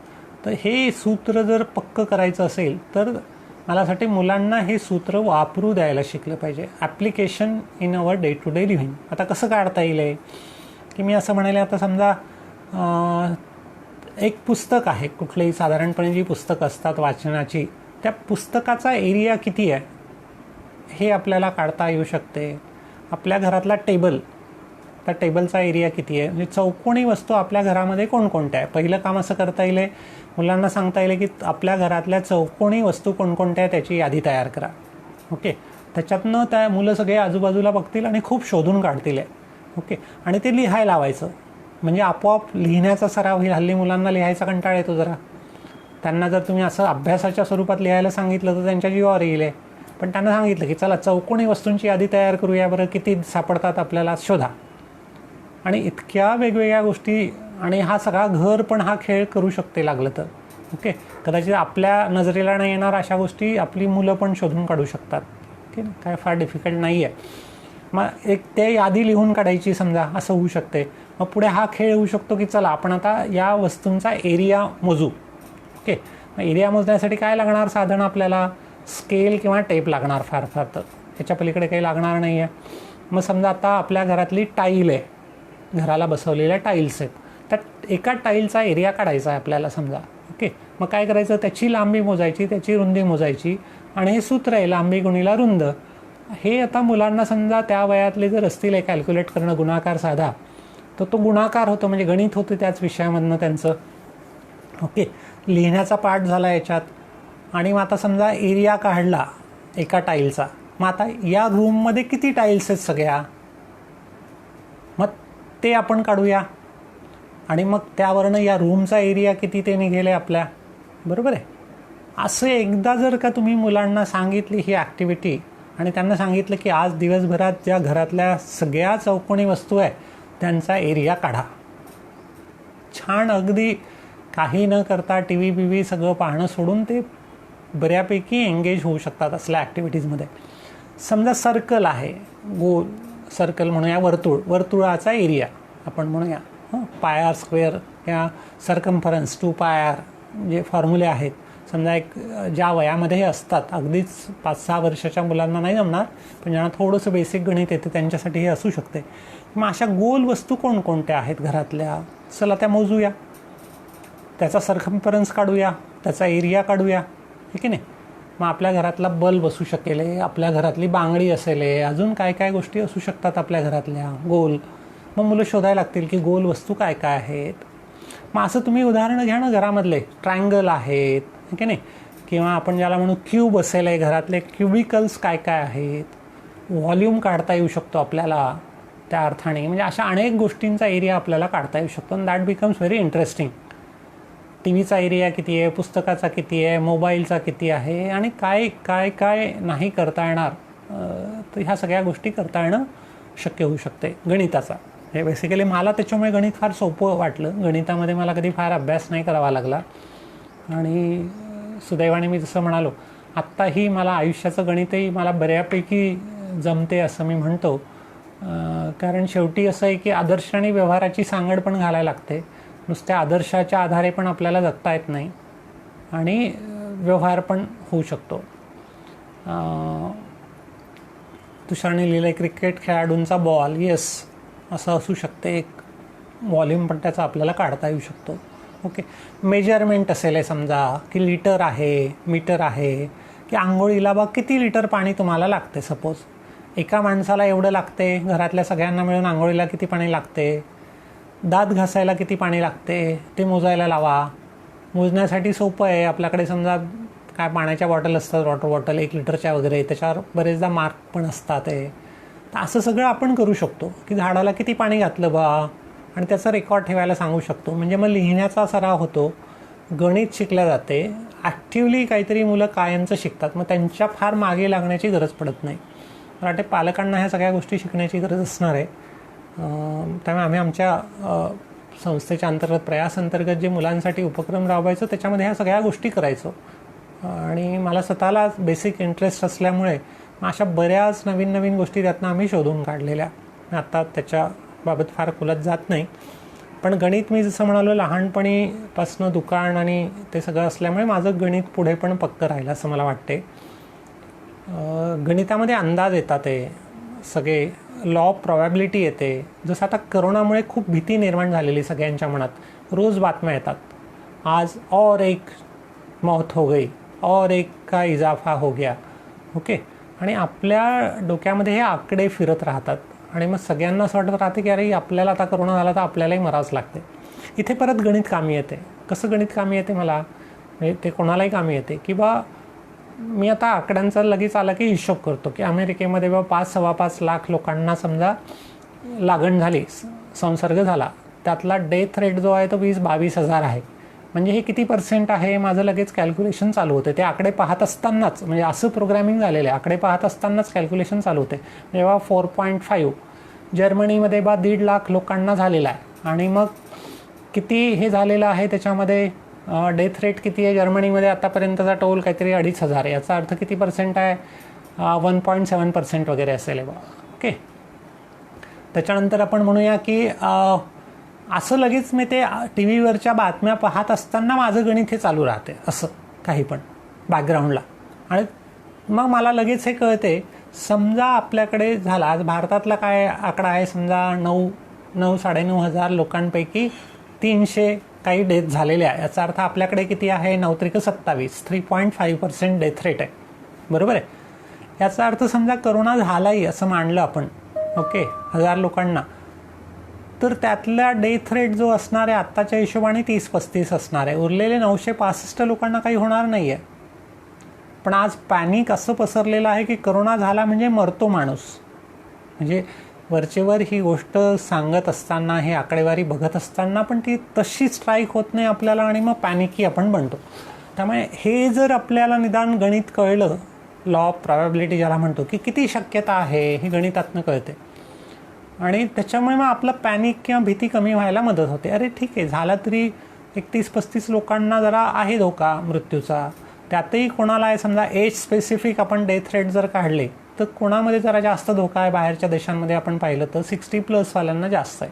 Speaker 1: तर हे सूत्र जर पक्क करायचं असेल तर मला असं वाटते मुलांना हे सूत्र वापरू द्यायला शिकलं पाहिजे. Application in our day to day living. आता कसं काढता येईल की मी असं म्हणाले, आता समजा एक पुस्तक आहे, कुठलेही साधारणपणे जी पुस्तकं असतात वाचनाची, त्या पुस्तकाचा एरिया किती आहे हे आपल्याला काढता येऊ शकते. आपल्या घरातला टेबल, त्या टेबलचा एरिया किती आहे, म्हणजे चौकोनी वस्तू आपल्या घरामध्ये कोणकोणत्या आहे. पहिलं काम असं करता येईल, मुलांना सांगता येईल की आपल्या घरातल्या चौकोनी वस्तू कोणकोणत्या आहे त्याची यादी तयार करा. ओके, त्याच्यातनं त्या मुलं सगळे आजूबाजूला बघतील आणि खूप शोधून काढतील. ओके, आणि ते लिहायला लावायचं, म्हणजे आपोआप लिहिण्याचा सराव होईल. हल्ली मुलांना लिहायचा कंटाळा येतो जरा. त्यांना जर तुम्ही असं अभ्यासाच्या स्वरूपात लिहायला सांगितलं तर त्यांच्या जीवावर येईल. पण त्यांना सांगितलं की चला चौकोनी वस्तूंची यादी तयार करूया, बरं किती सापडतात आपल्याला शोधा. आणि इतक्या वेगवेगळ्या गोष्टी, आणि हा सगळा घर पण हा खेळ करू शकते लागलं तर. ओके, कदाचित आपल्या नजरेला नाही येणार अशा गोष्टी आपली मुलं पण शोधून काढू शकतात. ओके, काय फार डिफिकल्ट नाही आहे. मग एक ते यादी लिहून काढायची समजा, असं होऊ शकते. मग पुढे हा खेळ होऊ शकतो की चला आपण आता या वस्तूंचा एरिया मोजू. ओके, मग एरिया मोजण्यासाठी काय लागणार साधन? आपल्याला स्केल किंवा टेप लागणार फार फार, तर ह्याच्या पलीकडे काही लागणार नाही आहे. मग समजा आता आपल्या घरातली टाईल आहे, घराला बसवलेल्या टाईल्स आहेत, त्या एका टाईलचा एरिया काढायचा आहे आपल्याला समजा. ओके, मग काय करायचं? त्याची लांबी मोजायची, त्याची रुंदी मोजायची, आणि हे सूत्र आहे लांबी गुणिला रुंद. हे आता मुलांना समजा त्या वयातले जर असतील हे कॅल्क्युलेट करणं, गुणाकार साधा, तर तो गुणाकार होतो, म्हणजे गणित होतं त्याच विषयामधनं त्यांचं. ओके, लिहिण्याचा पाठ झाला याच्यात. आणि मग आता समजा एरिया काढला एका टाईलचा, मग आता या रूममध्ये किती टाईल्स आहेत सगळ्या, मग ते आपण काढूया. आणि मग त्यावरनं या रूमचा एरिया किती ते निघेल आपल्या, बरोबर आहे. असं एकदा जर का तुम्ही मुलांना सांगितली ही ॲक्टिव्हिटी, आणि त्यांना सांगितलं की आज दिवसभरात ज्या घरातल्या सगळ्या चौकोनी वस्तू आहे त्यांचा एरिया काढा. छान अगदी काही न करता टी व्ही बी व्ही सगळं पाहणं सोडून ते बऱ्यापैकी एंगेज होऊ शकतात असल्या ॲक्टिव्हिटीजमध्ये. समजा सर्कल आहे, गोल सर्कल म्हणूया, वर्तुळाचा एरिया आपण म्हणूया, पाय आर स्क्वेअर या सर्कम्फरन्स 2πr जे फॉर्म्युले आहेत. समजा एक ज्या वयामध्ये हे असतात, अगदीच 5-6 वर्षाच्या मुलांना नाही जमणार, पण ज्यांना थोडंसं बेसिक गणित येते त्यांच्यासाठी हे असू शकते. मग अशा गोल वस्तू कोणकोणत्या आहेत घरातल्या, चला त्या मोजूया, त्याचा सर्कम्फरन्स काढूया, त्याचा एरिया काढूया, ठीक आहे नाही. मग आपल्या घरातला बल्ब असू शकेल, आपल्या घरातली बांगडी असेल, अजून काय काय गोष्टी असू शकतात आपल्या घरातल्या गोल. मग मुलं शोधायला लागतील की गोल वस्तू काय काय आहेत. मग असं तुम्ही उदाहरणं घ्या ना घरामधले. ट्रायंगल आहेत, ठीक आहे नाही, किंवा आपण ज्याला म्हणू क्यूब असेल, घरातले क्युबिकल्स काय काय आहेत. व्हॉल्यूम काढता येऊ शकतो आपल्याला त्या अर्थाने. म्हणजे अशा अनेक गोष्टींचा एरिया आपल्याला काढता येऊ शकतो. And that becomes very interesting. T व्हीचा एरिया किती आहे, पुस्तकाचा किती आहे, मोबाईलचा किती आहे, आणि काय काय काय नाही करता येणार, तर ह्या सगळ्या गोष्टी करता येणं शक्य होऊ शकते गणिताचा. हे बेसिकली मला त्याच्यामुळे गणित फार सोपं वाटलं. गणितामध्ये मला कधी फार अभ्यास नाही करावा लागला. आणि सुदैवाने मी जसं म्हणालो, आत्ताही मला आयुष्याचं गणितही मला बऱ्यापैकी जमते असं मी म्हणतो. कारण शेवटी असं आहे की आदर्श आणि व्यवहाराची सांगड पण घालायला लागते. नुसत्या आदर्शाच्या आधारे पण आपल्याला जगता येत नाही, आणि व्यवहार पण होऊ शकतो. तुषारने लिहिलं क्रिकेट खेळाडूंचा बॉल, येस असं असू शकते. एक व्हॉल्यूम पण त्याचा आपल्याला काढता येऊ शकतो. ओके. मेजरमेंट असेल समजा की लिटर आहे, मीटर आहे, की आंघोळीला बा किती लिटर पाणी तुम्हाला लागते. सपोज एका माणसाला एवढं लागते, घरातल्या सगळ्यांना मिळून आंघोळीला किती पाणी लागते, दात घासायला किती पाणी लागते ते मोजायला लावा. मोजण्यासाठी सोपं आहे. आपल्याकडे समजा काय पाण्याच्या बॉटल असतात, वॉटर बॉटल 1 लिटरच्या वगैरे, त्याच्यावर बरेचदा मार्क पण असतात. तर असं सगळं आपण करू शकतो की झाडाला किती पाणी घातलं बा, आणि त्याचा रेकॉर्ड ठेवायला सांगू शकतो. म्हणजे मग लिहिण्याचा सराव होतो, गणित शिकल्या जाते. ॲक्टिव्हली काहीतरी मुलं कायमचं शिकतात. मग त्यांच्या फार मागे लागण्याची गरज पडत नाही. मला वाटते पालकांना ह्या सगळ्या गोष्टी शिकण्याची गरज असणार आहे. त्यामुळे आम्ही आमच्या संस्थेच्या अंतर्गत, प्रयास अंतर्गत जे मुलांसाठी उपक्रम राबवायचो त्याच्यामध्ये ह्या सगळ्या गोष्टी करायचो. आणि मला स्वतःला बेसिक इंटरेस्ट असल्यामुळे अशा बऱ्याच नवीन नवीन गोष्टी त्यातनं आम्ही शोधून काढलेल्या. आता त्याच्याबाबत फार खुलत जात नाही. पण गणित मी जसं म्हणालो लहानपणीपासनं दुकान आणि ते सगळं असल्यामुळे माझं गणित पुढे पण पक्कं राहिलं असं मला वाटते. गणितामध्ये अंदाज येतात, ते सगळे लॉ ऑफ प्रॉबॅबिलिटी येते. जसं आता करोनामुळे खूप भीती निर्माण झालेली सगळ्यांच्या मनात. रोज बातम्या येतात, आज और एक मौत हो गई, और एक का इजाफा हो गया. ओके. आणि आपल्या डोक्यामध्ये हे आकडे फिरत राहतात, आणि मग सगळ्यांना असं वाटत राहते की अरे आपल्याला आता करोना झाला तर आपल्यालाही मरावंच लागते. इथे परत गणित कामी येते. कसं गणित कामी येते मला, म्हणजे ते कोणालाही कामी येते की बा मी आता आकड्यांचा लगेच आला की हिशोब करतो की अमेरिकेमध्ये बा 5-5.25 लाख लोकांना समजा लागण झाली, संसर्ग झाला, त्यातला डेथ रेट जो आहे तो 20-22 हजार आहे. म्हणजे हे किती % आहे, माझं लगेच कॅल्क्युलेशन चालू होते. ते आकडे पाहत असतानाच, म्हणजे असं प्रोग्रॅमिंग झालेलं आहे, आकडे पाहत असतानाच कॅल्क्युलेशन चालू होते. जेव्हा 4.5 जर्मनीमध्ये बा 1.5 लाख लोकांना झालेला आहे, आणि मग किती हे झालेलं आहे त्याच्यामध्ये डेथ रेट किती आहे जर्मनीमध्ये आतापर्यंतचा टोल काहीतरी 2,500 आहे. याचा अर्थ किती % आहे, 1.7% वगैरे असेल बा. ओके. त्याच्यानंतर आपण म्हणूया की असं लगेच मी ते टी व्हीवरच्या बातम्या पाहत असताना माझं गणित हे चालू राहते असं काही पण बॅकग्राऊंडला. आणि मग मला लगेच हे कळते, समजा आपल्याकडे झाला, आज भारतातला काय आकडा आहे समजा 9-9.5 हजार लोकांपैकी 300 काही डेथ झालेल्या आहे. याचा अर्थ आपल्याकडे किती आहे, 9-3-27, 3.5% डेथ रेट आहे. बरोबर आहे. याचा अर्थ समजा करोना झालाही असं मानलं आपण, ओके, 1000 लोकांना, तर त्यातला डेथ रेट जो असणार आहे आत्ताच्या हिशोबाने 30-35 असणार आहे. उरलेले 965 लोकांना काही होणार नाही आहे. पण आज पॅनिक असं पसरलेलं आहे की करोना झाला म्हणजे मरतो माणूस. म्हणजे वरचेवर ही गोष्ट सांगत असताना, हे आकडेवारी बघत असताना पण ती तशी स्ट्राईक होत नाही आपल्याला, आणि मग पॅनिकी आपण बनतो. त्यामुळे हे जर आपल्याला निदान गणित कळलं, लॉ ऑफ प्रॉबॅबिलिटी ज्याला म्हणतो, की किती शक्यता आहे हे गणितातनं कळते. आणि त्याच्यामुळे मग आपलं पॅनिक किंवा भीती कमी व्हायला मदत होते. अरे ठीक आहे, झाला तरी 31-35 लोकांना जरा आहे धोका मृत्यूचा, त्यातही कोणाला आहे समजा एज स्पेसिफिक आपण डेथ रेट जर काढले तर कोणामध्ये जरा जास्त धोका आहे. बाहेरच्या देशांमध्ये आपण पाहिलं तर 60+ वाल्यांना जास्त आहे.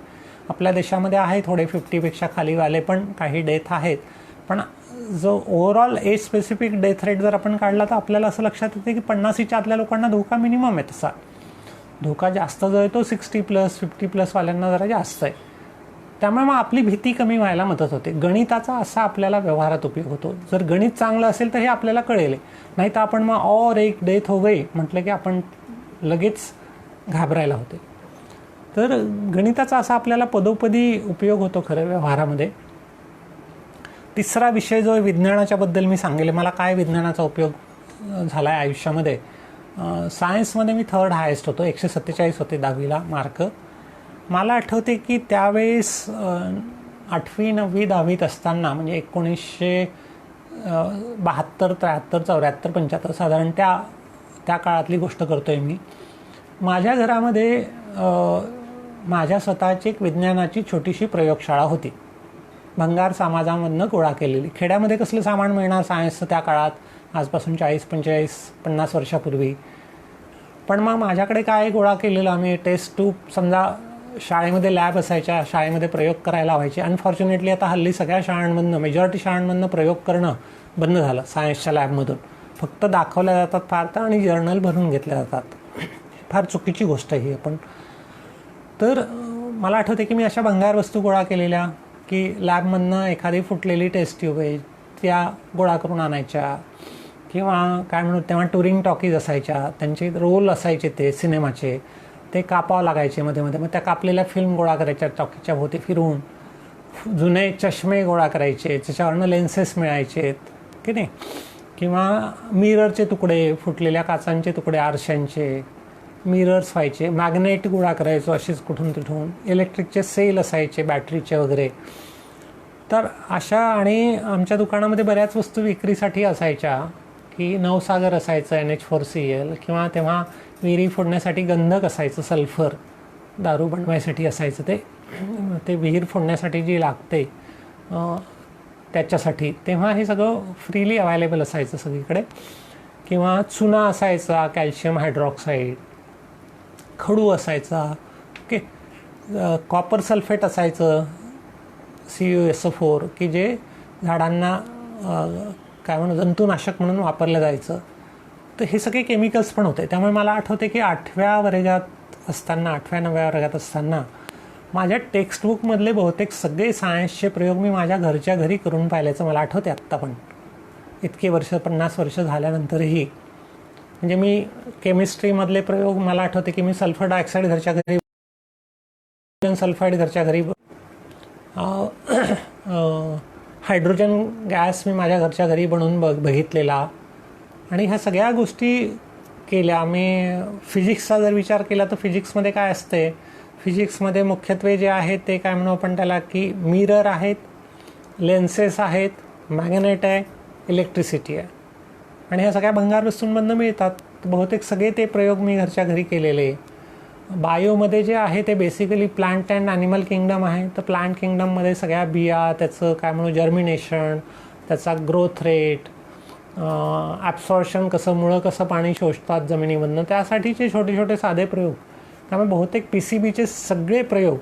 Speaker 1: आपल्या देशामध्ये आहे थोडे 50पेक्षा खालीवाले पण काही डेथ आहेत. पण जो overall age specific death rate जर आपण काढला तर आपल्याला असं लक्षात येते की 50च्या आतल्या लोकांना धोका मिनिमम आहे. तसा धोका जास्त जो आहे तो 60+, 50+ वाल्यांना जरा जास्त आहे. त्यामुळे मग आपली भीती कमी व्हायला मदत होते. गणिताचा असा आपल्याला व्यवहारात उपयोग होतो. जर गणित चांगलं असेल तर हे आपल्याला कळेल, नाही तर आपण मग और एक डेथ हो गई म्हटलं की आपण लगेच घाबरायला होते. तर गणिताचा असा आपल्याला पदोपदी उपयोग होतो खरं व्यवहारामध्ये. तिसरा विषय जो आहे विज्ञानाच्याबद्दल मी सांगेल, मला काय विज्ञानाचा उपयोग झाला आहे आयुष्यामध्ये. सायन्समध्ये मी 3rd हायेस्ट होतो, 147 होते 10वीला मार्क. मला आठवते की त्यावेळेस 8वी 9वी 10वीत असताना म्हणजे 1972, 73, 74, 75 साधारण त्या काळातली गोष्ट करतो आहे मी. माझ्या घरामध्ये माझ्या स्वतःची एक विज्ञानाची छोटीशी प्रयोगशाळा होती, भंगार समाजामधनं गोळा केलेली. खेड्यामध्ये कसलं सामान मिळणार सायन्सचं त्या काळात, आजपासून 40-45-50 वर्षापूर्वी. पण मग माझ्याकडे काय गोळा केलेलं आम्ही, टेस्ट ट्यूब समजा शाळेमध्ये लॅब असायच्या, शाळेमध्ये प्रयोग करायला व्हायचे. अनफॉर्च्युनेटली आता हल्ली सगळ्या शाळांमधनं, मेजॉरिटी शाळांमधनं प्रयोग करणं बंद झालं सायन्सच्या लॅबमधून. फक्त दाखवल्या जातात फार तर आणि जर्नल भरून घेतल्या जातात. फार चुकीची गोष्ट आहे ही. तर मला आठवते की मी अशा भंगार वस्तू गोळा केलेल्या की लॅबमधनं एखादी फुटलेली टेस्ट ट्यूब आहे त्या गोळा करून आणायच्या, किंवा काय म्हणू तेव्हा टुरिंग टॉकीज असायच्या, त्यांचे रोल असायचे ते सिनेमाचे, ते कापावं लागायचे मध्ये मध्ये. मग त्या कापलेल्या फिल्म गोळा करायच्या टॉकीच्या भोवती फिरून, जुने चष्मे गोळा करायचे, त्याच्यावरनं लेन्सेस मिळायचे की नाही, किंवा मिररचे तुकडे, फुटलेल्या काचांचे तुकडे, आरशांचे मिरर्स व्हायचे, मॅग्नेट गोळा करायचो अशीच कुठून तिथून, इलेक्ट्रिकचे सेल असायचे बॅटरीचे वगैरे. तर अशा, आणि आमच्या दुकानामध्ये बऱ्याच वस्तू विक्रीसाठी असायच्या की नवसागर असायचं NH4Cl, किंवा तेव्हा विहिरी फोडण्यासाठी गंधक असायचं सल्फर, दारू बनवायसाठी असायचं ते विहीर फोडण्यासाठी जी लागते त्याच्यासाठी. तेव्हा हे सगळं फ्रीली अवेलेबल असायचं सगळीकडे. किंवा चुना असायचा, कॅल्शियम हायड्रॉक्साईड, खडू असायचा, ओके, कॉपर सल्फेट असायचं CuSO4 की जे झाडांना काय म्हणू जंतुनाशक म्हणून वापरलं जायचं. तर हे सगळे केमिकल्स पण होते. त्यामुळे मला आठवते की 8व्या वर्गात असताना, 8व्या-9व्या वर्गात असताना माझ्या टेक्स्टबुकमधले बहुतेक सगळे सायन्सचे प्रयोग मी माझ्या घरच्या घरी करून पाहिल्याचं मला आठवते आत्ता पण, इतके वर्ष, 50 वर्ष झाल्यानंतरही. म्हणजे मी केमिस्ट्रीमधले प्रयोग मला आठवते की मी सल्फर डायऑक्साईड घरच्या घरी, सल्फाईड घरच्या घरी, हायड्रोजन गॅस मी माझ्या घरच्या घरी बनवून बघितलेला. आणि ह्या सगळ्या गोष्टी केल्या मी. फिजिक्सचा जर विचार केला तर फिजिक्समध्ये काय असते, फिजिक्समध्ये मुख्यत्वे जे आहे ते काय म्हणू आपण त्याला, की मिरर आहेत, लेन्सेस आहेत, मॅग्नेट आहे, इलेक्ट्रिसिटी आहे, आणि ह्या सगळ्या भंगार वस्तूंमधनं मिळतात. बहुतेक सगळे ते प्रयोग मी घरच्या घरी केलेले. बायोमध्ये जे आहे ते basically plant and animal kingdom आहे. तर प्लांट किंगडममध्ये सगळ्या बिया, त्याचं काय म्हणू जर्मिनेशन, त्याचा ग्रोथ रेट, ॲब्सॉर्प्शन कसं, मुळं कसं पाणी शोषतात जमिनीमधनं, त्यासाठीचे छोटे छोटे साधे प्रयोग. त्यामुळे बहुतेक PCBचे सगळे प्रयोग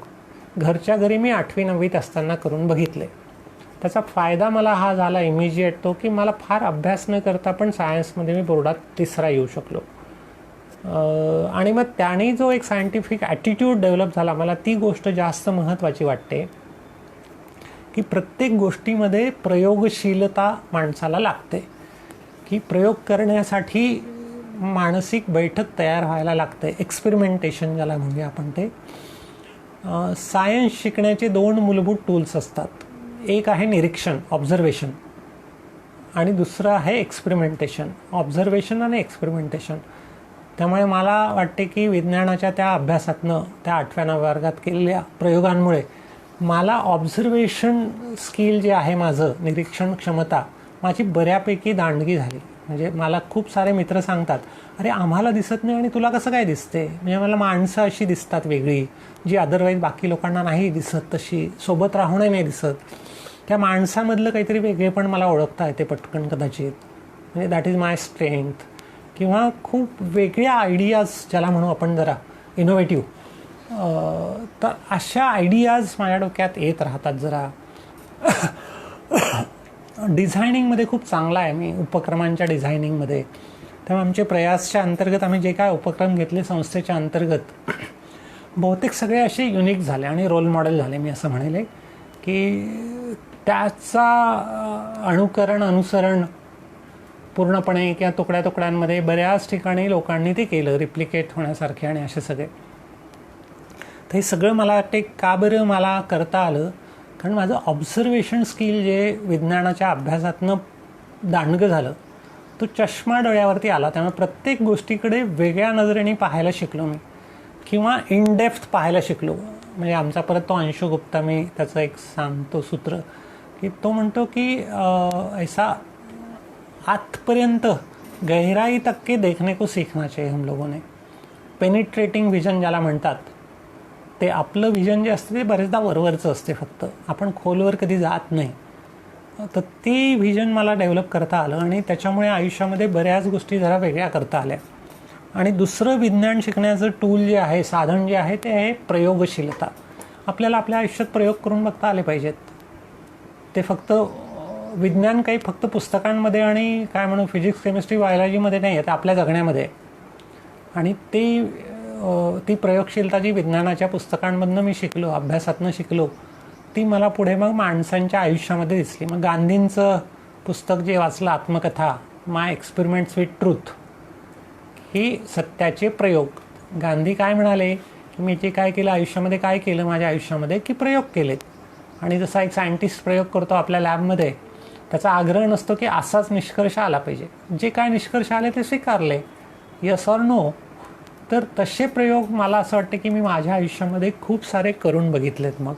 Speaker 1: घरच्या घरी मी 8वी-9वीत असताना करून बघितले. त्याचा फायदा मला हा झाला इमिजिएट तो, की मला फार अभ्यास न करता पण सायन्समध्ये मी बोर्डात 3रा येऊ शकलो. आणि मग त्याने जो एक सायंटिफिक ॲटिट्यूड डेव्हलप झाला, मला ती गोष्ट जास्त महत्त्वाची वाटते की प्रत्येक गोष्टीमध्ये प्रयोगशीलता माणसाला लागते, की प्रयोग करण्यासाठी मानसिक बैठक तयार व्हायला लागते, एक्सपेरिमेंटेशन ज्याला म्हणूया आपण ते. सायन्स शिकण्याचे 2 मूलभूत टूल्स असतात. एक आहे निरीक्षण, ऑब्झर्वेशन, आणि दुसरं आहे एक्सपेरिमेंटेशन, ऑब्झर्वेशन आणि एक्सपेरिमेंटेशन. त्यामुळे मला वाटते की विज्ञानाच्या त्या अभ्यासातनं, त्या 8व्या-9व्या वर्गात केलेल्या प्रयोगांमुळे मला ऑब्झर्वेशन स्किल जे आहे माझं, निरीक्षण क्षमता माझी बऱ्यापैकी दांडगी झाली. म्हणजे मला खूप सारे मित्र सांगतात, अरे आम्हाला दिसत नाही आणि तुला कसं काय दिसते. म्हणजे मला माणसं अशी दिसतात वेगळी, जी अदरवाईज बाकी लोकांना नाही दिसत, तशी सोबत राहूनही नाही दिसत. त्या माणसामधलं काहीतरी वेगळेपण मला ओळखता येते पटकन कदाचित. म्हणजे दॅट इज माय स्ट्रेंथ. किंवा खूप वेगळ्या आयडियाज ज्याला म्हणू आपण, जरा इनोव्हेटिव्ह, तर अशा आयडियाज माझ्या डोक्यात येत राहतात. जरा डिझायनिंगमध्ये खूप चांगला आहे मी, उपक्रमांच्या डिझायनिंगमध्ये. त्यामुळे आमचे प्रयासच्या अंतर्गत आम्ही जे काय उपक्रम घेतले संस्थेच्या अंतर्गत, बहुतेक सगळे असे युनिक झाले आणि रोल मॉडेल झाले. मी असं म्हणेल की त्याचा अनुसरण पूर्णपणे किंवा तुकड्या तुकड्यांमध्ये बऱ्याच ठिकाणी लोकांनी ते केलं, रिप्लिकेट होण्यासारखे आणि असे सगळे. तर हे सगळं मला वाटते का बरं मला करता आलं, कारण माझं ऑब्झर्वेशन स्किल जे विज्ञानाच्या अभ्यासातनं दांडगं झालं, तो चष्मा डोळ्यावरती आला. त्यामुळे प्रत्येक गोष्टीकडे वेगळ्या नजरेने पाहायला शिकलो मी, किंवा इन डेप्थ पाहायला शिकलो. म्हणजे आमचा परत तो अंशु गुप्ता, मी त्याचं एक सांगतो सूत्र, की तो म्हणतो की ऐसा आतपर्यंत गहराई तक के देखने को सीखना चाहिए हम लोगों ने. पेनिट्रेटिंग व्हिजन ज्याला म्हणतात, ते आपलं व्हिजन जे असतं ते बरेचदा वरवरचं असते, फक्त आपण खोलवर कधी जात नाही. तर ती व्हिजन मला डेव्हलप करता आलं आणि त्याच्यामुळे आयुष्यामध्ये बऱ्याच गोष्टी जरा वेगळ्या करता आल्या. आणि दुसरं विज्ञान शिकण्याचं टूल जे आहे, साधन जे आहे, ते आहे प्रयोगशीलता. आपल्याला आपल्या आयुष्यात प्रयोग करून बघता आले पाहिजेत. ते फक्त विज्ञान काही फक्त पुस्तकांमध्ये आणि काय म्हणू फिजिक्स, केमिस्ट्री, बायोलॉजीमध्ये नाही आहे, ते आपल्या जगण्यामध्ये. आणि ती प्रयोगशीलता जी विज्ञानाच्या पुस्तकांमधनं मी शिकलो, अभ्यासातनं शिकलो, ती मला पुढे मग माणसांच्या आयुष्यामध्ये दिसली. मग गांधींचं पुस्तक जे वाचलं, आत्मकथा, माय एक्सपेरिमेंट्स विथ ट्रूथ, ही सत्याचे प्रयोग. गांधी काय म्हणाले की मी जे काय केलं आयुष्यामध्ये, काय केलं माझ्या आयुष्यामध्ये, की प्रयोग केलेत. आणि जसा एक सायंटिस्ट प्रयोग करतो आपल्या लॅबमध्ये, त्याचा आग्रह नसतो की असाच निष्कर्ष आला पाहिजे. जे काय निष्कर्ष आले ते स्वीकारले, यस ऑर नो. तर तसे प्रयोग मला असं वाटतं की मी माझ्या आयुष्यामध्ये खूप सारे करून बघितलेत. मग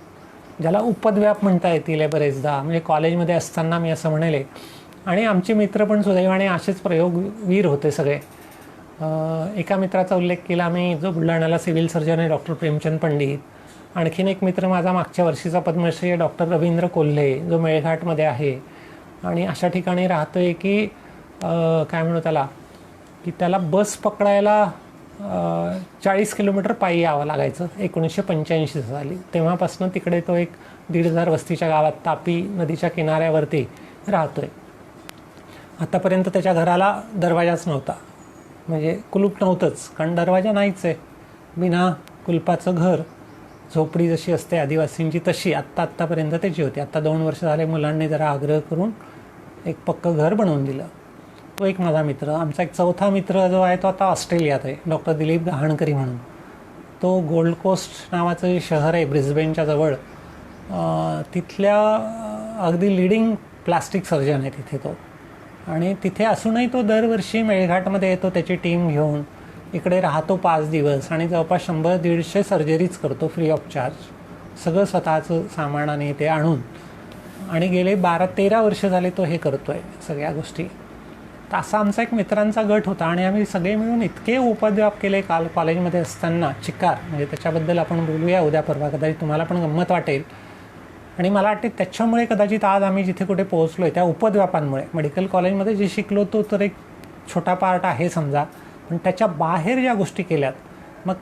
Speaker 1: ज्याला उपद्व्याप म्हणता येतील बरेचदा. म्हणजे कॉलेजमध्ये असताना मी असं म्हणेल, आणि आमचे मित्र पण सुदैवाने असेच प्रयोगवीर होते सगळे. एका मित्राचा उल्लेख केला मी, जो बुलढाण्याला सिव्हिल सर्जन आहे, डॉक्टर प्रेमचंद पंडित. आणखीन एक मित्र माझा मागच्या वर्षीचा पद्मश्री आहे, डॉक्टर रवींद्र कोल्हे, जो मेळघाटमध्ये आहे. आणि अशा ठिकाणी राहतो आहे की काय म्हणू त्याला, की त्याला बस पकडायला 40 किलोमीटर पायी यावं लागायचं 1985 साली. तेव्हापासून तिकडे तो एक 1,500 वस्तीच्या गावात तापी नदीच्या किनाऱ्यावरती राहतो आहे. आतापर्यंत त्याच्या घराला दरवाजाच नव्हता, म्हणजे कुलूप नव्हतंच, कारण दरवाजा नाहीच आहे. बिना कुलपाचं घर, झोपडी जशी असते आदिवासींची तशी आत्तापर्यंत त्याची होती. आता 2 वर्ष झाले मुलांनी जरा आग्रह करून एक पक्कं घर बनवून दिलं. तो एक माझा मित्र. आमचा एक चौथा मित्र जो आहे तो आता ऑस्ट्रेलियात आहे, डॉक्टर दिलीप गहाणकरी म्हणून. तो गोल्ड कोस्ट नावाचं जे शहर आहे ब्रिस्बेनच्या जवळ, तिथल्या अगदी लिडिंग प्लास्टिक सर्जन आहे तिथे तो. आणि तिथे असूनही तो दरवर्षी मेळघाटमध्ये येतो त्याची टीम घेऊन, इकडे राहतो 5 दिवस आणि जवळपास 100-150 सर्जरीज करतो फ्री ऑफ चार्ज, सगळं स्वतःचं सामान आणि ते आणून. आणि गेले 12-13 वर्ष झाले तो हे करतो आहे सगळ्या गोष्टी. तर असा आमचा एक मित्रांचा गट होता आणि आम्ही सगळे मिळून इतके उपद्व्याप केले काल कॉलेजमध्ये असताना. चिकार, म्हणजे त्याच्याबद्दल आपण बोलूया उद्या परवा, कदाचित तुम्हाला पण गंमत वाटेल. आणि मला वाटते त्याच्यामुळे कदाचित आज आम्ही जिथे कुठे पोहोचलो आहे त्या उपद्व्यापांमुळे. मेडिकल कॉलेजमध्ये जे शिकलो तो तर एक छोटा पार्ट आहे समजा, पण त्याच्या बाहेर ज्या गोष्टी केल्यात, मग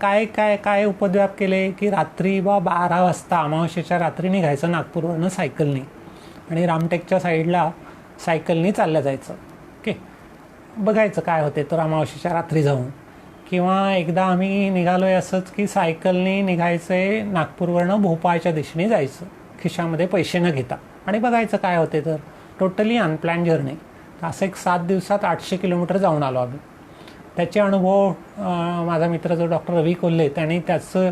Speaker 1: काय उपद्व्याप केले की रात्री 12 वाजता अमावस्येच्या रात्री निघायचं नागपूरवरनं सायकलनी आणि रामटेकच्या साईडला सायकलनी चाललं जायचं. ओके, बघायचं काय होते तर अमावस्येच्या रात्री जाऊन. किंवा एकदा आम्ही निघालो आहे असंच की सायकलनी निघायचं आहे नागपूरवरनं भोपाळच्या दिशेने जायचं, खिशामध्ये पैसे न घेता, आणि बघायचं काय होते तर. Totally unplanned journey. असं एक 7 दिवसात 800 किलोमीटर जाऊन आलो आम्ही. त्याचे अनुभव माझा मित्र जो डॉक्टर रवी कोल्हे, त्यांनी त्याचं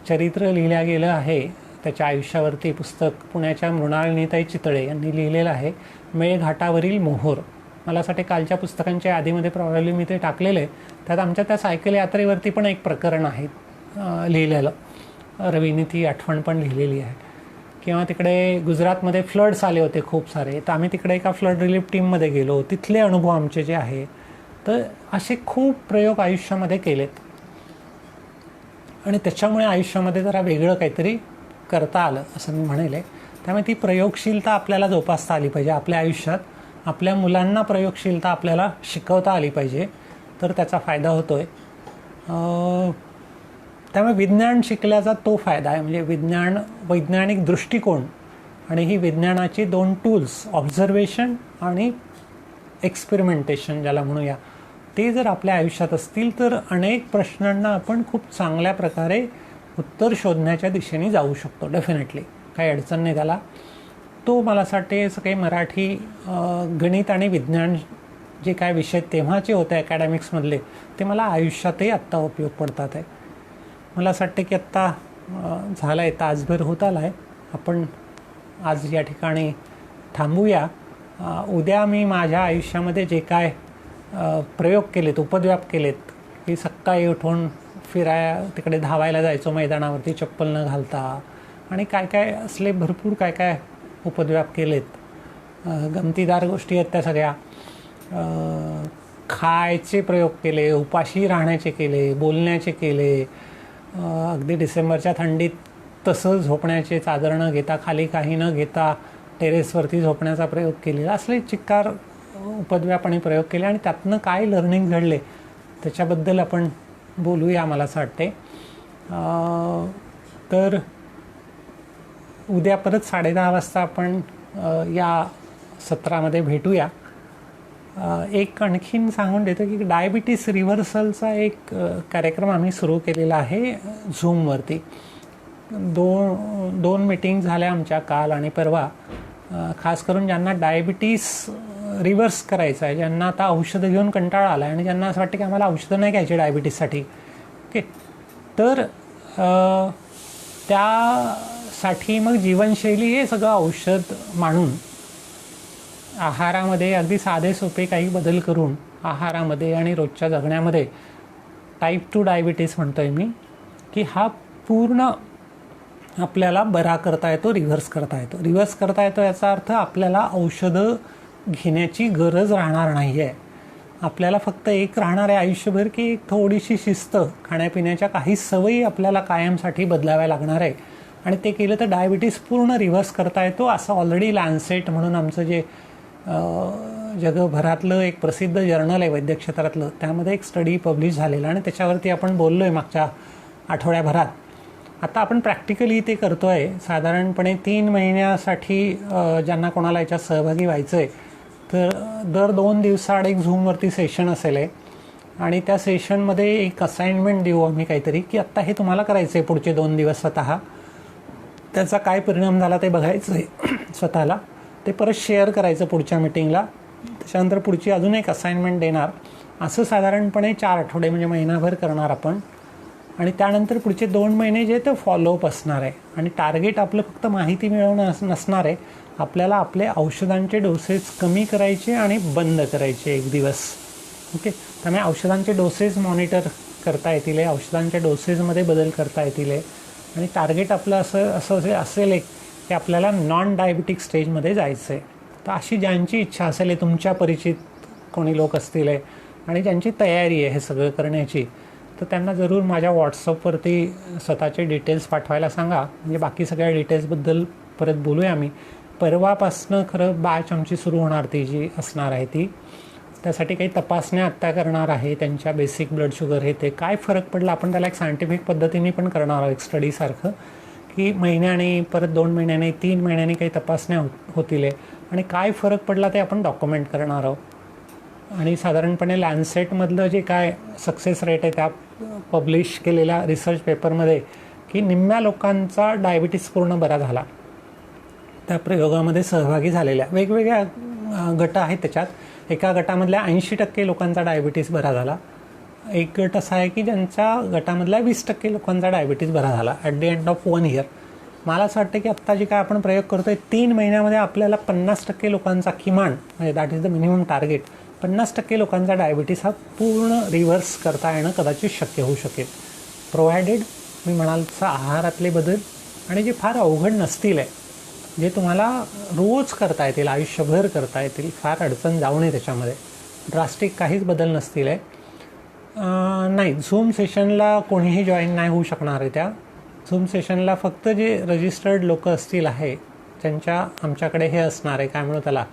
Speaker 1: चरित्र लिहिलं गेलं आहे त्याच्या आयुष्यावरती. पुस्तक पुण्याच्या मृणालिनीताई चितळे यांनी लिहिलेलं आहे, मेळघाटावरील मोहोर. मला असं कालच्या पुस्तकांच्या यादीमध्ये प्रॉब्लेम मी ते टाकलेलं आहे. त्यात आमच्या त्या सायकल यात्रेवरती पण एक प्रकरण आहे लिहिलेलं, रवीने ती आठवण पण लिहिलेली आहे किंवा तिकडे गुजरातमध्ये फ्लड्स आले होते खूप सारे, तर आम्ही तिकडे एका फ्लड रिलीफ टीममध्ये गेलो, तिथले अनुभव आमचे जे आहे. तर असे खूप प्रयोग आयुष्यामध्ये केलेत आणि त्याच्यामुळे आयुष्यामध्ये जरा वेगळं काहीतरी करता आलं असं मी म्हणेल. त्यामुळे ती प्रयोगशीलता आपल्याला जोपासता आली पाहिजे आपल्या आयुष्यात. आपल्या मुलांना प्रयोगशीलता आपल्याला शिकवता आली पाहिजे, तर त्याचा फायदा होतो आहे. त्यामुळे विज्ञान शिकल्याचा तो फायदा आहे. म्हणजे वैज्ञानिक दृष्टिकोन आणि ही विज्ञानाची 2 टूल्स, ऑब्झर्वेशन आणि एक्सपेरिमेंटेशन ज्याला म्हणूया, ते जर आपल्या आयुष्यात असतील तर अनेक प्रश्नांना आपण खूप चांगल्या प्रकारे उत्तर शोधण्याच्या दिशेने जाऊ शकतो. डेफिनेटली काही अडचण नाही त्याला. तो मला असं वाटते असं काही मराठी गणित आणि विज्ञान जे काय विषय तेव्हाचे होते अकॅडमिक्समधले, ते मला आयुष्यातही आत्ता उपयोग पडतात आहे. मला असं वाटतं की आत्ता झाला आहे, तासभर होत आला आहे. आपण आज या ठिकाणी थांबूया. उद्या मी माझ्या आयुष्यामध्ये जे काय प्रयोग केलेत, उपद्व्याप केलेत, की सकाळी उठून तिकडे धावायला जायचो मैदानावरती चप्पल न घालता, आणि काय काय असले भरपूर काय काय उपद्व्याप केलेत. गमतीदार गोष्टी आहेत त्या सगळ्या. खायचे प्रयोग केले, उपाशी राहण्याचे केले, बोलण्याचे केले, अगदी डिसेंबरच्या थंडीत तसं झोपण्याचे, चादर न घेता, खाली काही न घेता टेरेसवरती झोपण्याचा प्रयोग केलेला. असले चिक्कार उपद्व्याप आणि प्रयोग केले, आणि त्यातनं काय लर्निंग घडले त्याच्याबद्दल आपण बोलूया मला असं वाटते. तर उद्या परत 10:30 वाजता आपण या सत्रामध्ये भेटूया. एक आणखीन सांगून देतो की डायबिटीस रिव्हर्सलचा एक कार्यक्रम आम्ही सुरू केलेला आहे झूमवरती. दोन मीटिंग झाल्या आमच्या, काल आणि परवा. खास करून ज्यांना डायबिटीस रिव्हर्स करायचं आहे, ज्यांना आता औषधं घेऊन कंटाळा आला आहे आणि ज्यांना असं वाटतं की आम्हाला औषधं नाही घ्यायची डायबिटीससाठी, ओके, तर त्यासाठी मग जीवनशैली हे सगळं औषध मानून आहारामध्ये अगदी साधे सोपे काही बदल करून आहारामध्ये आणि रोजच्या जगण्यामध्ये टाईप 2 डायबिटीस म्हणतो आहे मी, की हा पूर्ण आपल्याला बरा करता येतो, रिव्हर्स करता येतो. रिव्हर्स करता येतो याचा अर्थ आपल्याला औषधं घेण्याची गरज राहणार नाही आहे. आपल्याला फक्त एक राहणार आहे आयुष्यभर, की एक थोडीशी शिस्त, खाण्यापिण्याच्या काही सवयी आपल्याला कायमसाठी बदलाव्या लागणार आहे, आणि ते केलं तर डायबिटीस पूर्ण रिव्हर्स करता येतो. असं ऑलरेडी लॅन्सेट म्हणून आमचं जे जगभरातलं एक प्रसिद्ध जर्नल आहे वैद्यक क्षेत्रातलं, त्यामध्ये एक स्टडी पब्लिश झालेला, आणि त्याच्यावरती आपण बोललो आहे मागच्या आठवड्याभरात. आता आपण प्रॅक्टिकली ते करतो आहे. साधारणपणे 3 महिन्यासाठी ज्यांना कोणाला याच्यात सहभागी व्हायचं आहे, तर दर 2 दिवसाआड एक झूमवरती सेशन असेल आहे, आणि त्या सेशनमध्ये एक असाइनमेंट देऊ आम्ही काहीतरी, की आत्ता हे तुम्हाला करायचं आहे पुढचे 2 दिवस स्वतः. त्याचा काय परिणाम झाला ते बघायचं आहे स्वतःला, ते परत शेअर करायचं पुढच्या मिटिंगला. त्याच्यानंतर पुढची अजून एक असाइनमेंट देणार. असं साधारणपणे 4 आठवडे म्हणजे महिनाभर करणार आपण, आणि त्यानंतर पुढचे 2 महिने जे ते फॉलोअप असणार आहे. आणि टार्गेट आपलं फक्त माहिती मिळवणं नसणार आहे, आपल्याला आपले औषधांचे डोसेस कमी करायचे आणि बंद करायचे एक दिवस, ओके. त्यामुळे औषधांचे डोसेस मॉनिटर करता येतील, औषधांच्या डोसेसमध्ये बदल करता येतील, आणि टार्गेट आपलं असं असेल एक की आपल्याला नॉन डायबिटिक स्टेजमध्ये जायचं आहे. तर अशी ज्यांची इच्छा असेल, तुमच्या परिचित कोणी लोक असतील आणि ज्यांची तयारी आहे हे सगळं करण्याची, तर त्यांना जरूर माझ्या व्हॉट्सअपवरती स्वतःचे डिटेल्स पाठवायला सांगा. म्हणजे बाकी सगळ्या डिटेल्सबद्दल परत बोलूया आम्ही. परवापासनं खरं बॅच आमची सुरू होणार, ती जी असणार आहे ती. त्यासाठी काही तपासण्या आत्ता करणार आहे, त्यांच्या बेसिक ब्लड शुगर हे ते काय फरक पडला आपण त्याला एक सायंटिफिक पद्धतीने पण करणार आहोत, एक स्टडीसारखं, की महिन्याने, परत 2 महिन्याने, 3 महिन्याने काही तपासण्या होतील, आणि काय फरक पडला ते आपण डॉक्युमेंट करणार आहोत. आणि साधारणपणे लॅन्सेटमधलं जे काय सक्सेस रेट आहे त्या पब्लिश केलेल्या रिसर्च पेपरमध्ये, की निम्म्या लोकांचा डायबिटीस पूर्ण बरा झाला त्या प्रयोगामध्ये सहभागी झालेल्या. वेगवेगळ्या गट आहेत त्याच्यात. एका गटामधल्या 80% लोकांचा डायबिटीस बरा झाला. एक गट असा आहे की ज्यांच्या गटामधल्या 20% लोकांचा डायबिटीस बरा झाला at the end of 1 year. मला असं वाटतं की आत्ता जे काय आपण प्रयोग करतो आहे, 3 महिन्यामध्ये आपल्याला 50% लोकांचा, किमान म्हणजे that is the minimum target, 50% लोकांचा डायबिटीस हा पूर्ण रिव्हर्स करता येणं कदाचित शक्य होऊ शकेल, प्रोव्हायडेड मी म्हणाल तसं आहारातले बदल, आणि जे फार अवघड नसतील आहे. जे तुम्हाला रोज करता येतील, आयुष्यभर करता येतील, फार अडचण जाऊ नये त्याच्यामध्ये, ड्रास्टिक काहीच बदल नसतील आहे. नाही, झूम सेशनला कोणीही जॉईन नाही होऊ शकणार आहे. त्या झूम सेशनला फक्त जे रजिस्टर्ड लोक असतील आहे, ज्यांच्या आमच्याकडे हे असणार आहे, काय म्हणू त्याला,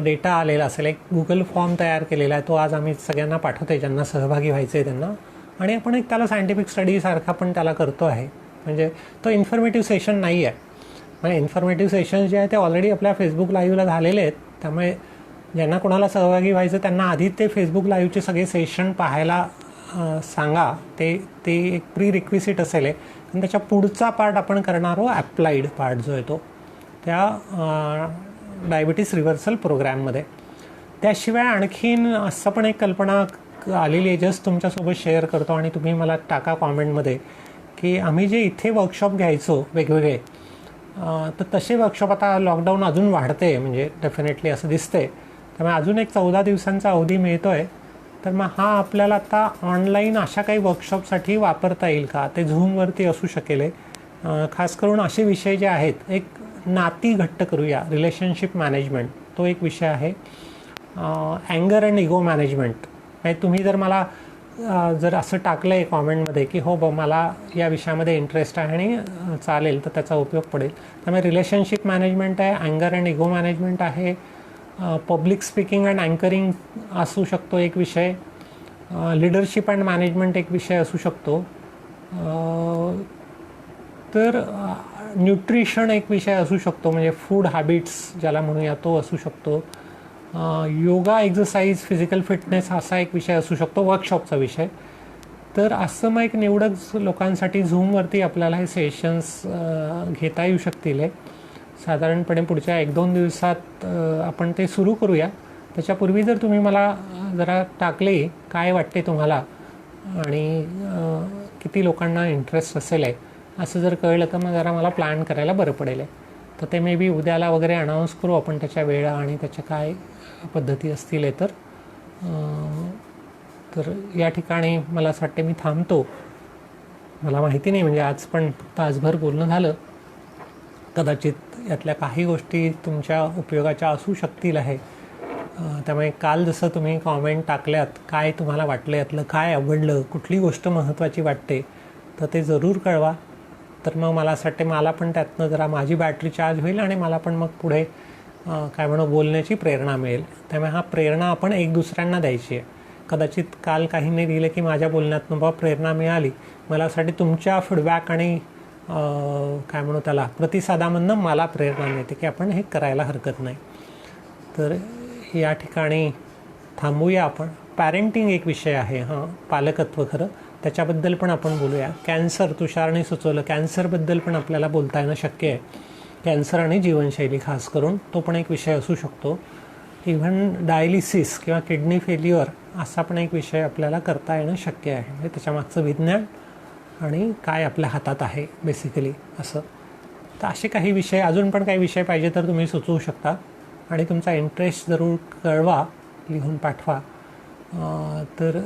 Speaker 1: डेटा आलेला असेल, एक गुगल फॉर्म तयार केलेला आहे, तो आज आम्ही सगळ्यांना पाठवतो आहे ज्यांना सहभागी व्हायचं आहे त्यांना. आणि आपण एक त्याला सायंटिफिक स्टडीसारखा पण त्याला करतो आहे. म्हणजे तो इन्फॉर्मेटिव्ह सेशन नाही आहे. म्हणजे इन्फॉर्मेटिव्ह सेशन्स जे आहे ते ऑलरेडी आपल्या फेसबुक लाईव्हला झालेले आहेत. त्यामुळे ज्यांना कोणाला सहभागी व्हायचं त्यांना आधी ते फेसबुक लाईव्हचे सगळे सेशन पाहायला सांगा. ते एक प्री रिक्विसिट असेल आहे. आणि त्याच्या पुढचा पार्ट आपण करणार आहोत ॲप्लाइड पार्ट जो आहे तो त्या डायबिटीस रिव्हर्सल प्रोग्रॅममध्ये. त्याशिवाय आणखीन असं पण एक कल्पना आलेली आहे, जस्ट तुमच्यासोबत शेअर करतो आणि तुम्ही मला टाका कॉमेंटमध्ये, की आम्ही जे इथे वर्कशॉप घ्यायचो वेगवेगळे, तर तसे वर्कशॉप आता लॉकडाऊन अजून वाढते, म्हणजे डेफिनेटली असं दिसते. त्यामुळे अजून एक 14 दिवसांचा अवधी मिळतो आहे. तर मग हा आपल्याला आता ऑनलाईन अशा काही वर्कशॉपसाठी वापरता येईल का, ते झूमवरती असू शकेल. खास करून असे विषय जे आहेत, एक नाती घट्ट करूया, रिलेशनशिप मॅनेजमेंट तो एक विषय आहे. अँगर अँड इगो मॅनेजमेंट, म्हणजे तुम्ही जर मला जर असं टाकलं आहे कॉमेंटमध्ये की हो मला या विषयामध्ये इंटरेस्ट आहे आणि चालेल, तर त्याचा उपयोग पडेल. त्यामुळे रिलेशनशिप मॅनेजमेंट आहे, अँगर अँड इगो मॅनेजमेंट आहे, पब्लिक स्पीकिंग अँड अँकरिंग असू शकतो एक विषय, लिडरशिप अँड मॅनेजमेंट एक विषय असू शकतो, तर न्यूट्रिशन एक विषय असू शकतो, म्हणजे फूड हॅबिट्स ज्याला म्हणूया तो असू शकतो, योगा, एक्झरसाइज, फिजिकल फिटनेस असा एक विषय असू शकतो वर्कशॉपचा विषय. तर असं मग एक निवडक लोकांसाठी झूमवरती आपल्याला हे सेशन्स घेता येऊ शकतील. साधारणपणे पुढच्या 1-2 दिवसात आपण ते सुरू करूया. त्याच्यापूर्वी जर तुम्ही मला जरा टाकले काय वाटते तुम्हाला आणि किती लोकांना इंटरेस्ट असेल आहे असं जर कळलं, तर मग जरा मला प्लॅन करायला बरं पडेल. तर ते मे बी उद्याला वगैरे अनाऊन्स करू आपण त्याच्या वेळा आणि त्याच्या काय पद्धती असतील. तर या ठिकाणी मला असं वाटते मी थांबतो. मला माहिती नाही, म्हणजे आज पण तासभर बोलणं झालं. कदाचित यातल्या काही गोष्टी तुमच्या उपयोगाच्या असू शकतील आहे. त्यामुळे काल जसं तुम्ही कॉमेंट टाकल्यात, काय तुम्हाला वाटलं, यातलं काय आवडलं, कुठली गोष्ट महत्त्वाची वाटते, तर ते जरूर कळवा. तर मग मला असं वाटते मला पण त्यातनं जरा माझी बॅटरी चार्ज होईल आणि मला पण मग पुढे काय म्हणू बोलण्याची प्रेरणा मिळेल. त्यामुळे हा प्रेरणा आपण एक दुसऱ्यांना द्यायची आहे. कदाचित काल काहींनी दिलं की माझ्या बोलण्यातून बाबा प्रेरणा मिळाली, मला यासाठी तुमच्या फीडबॅक आणि काय म्हणू त्याला प्रतिसादामधनं मला प्रेरणा मिळते की आपण हे करायला हरकत नाही. तर या ठिकाणी थांबूया आपण. पॅरेंटिंग एक विषय आहे, पालकत्व खरं, त्याच्याबद्दल पण आपण बोलूया. कॅन्सर, तुषारने सुचवलं, कॅन्सरबद्दल पण आपल्याला बोलता येणं शक्य आहे. कॅन्सर आणि जीवनशैली खास करून तो पण एक विषय असू शकतो. इव्हन डायलिसिस किंवा किडनी फेल्युअर असा पण एक विषय आपल्याला करता येणं शक्य आहे. म्हणजे त्याच्यामागचं विज्ञान आणि काय आपल्या हातात आहे बेसिकली असं. तर असे काही विषय, अजून पण काही विषय पाहिजे तर तुम्ही सुचवू शकता आणि तुमचा इंटरेस्ट जरूर कळवा, लिहून पाठवा. तर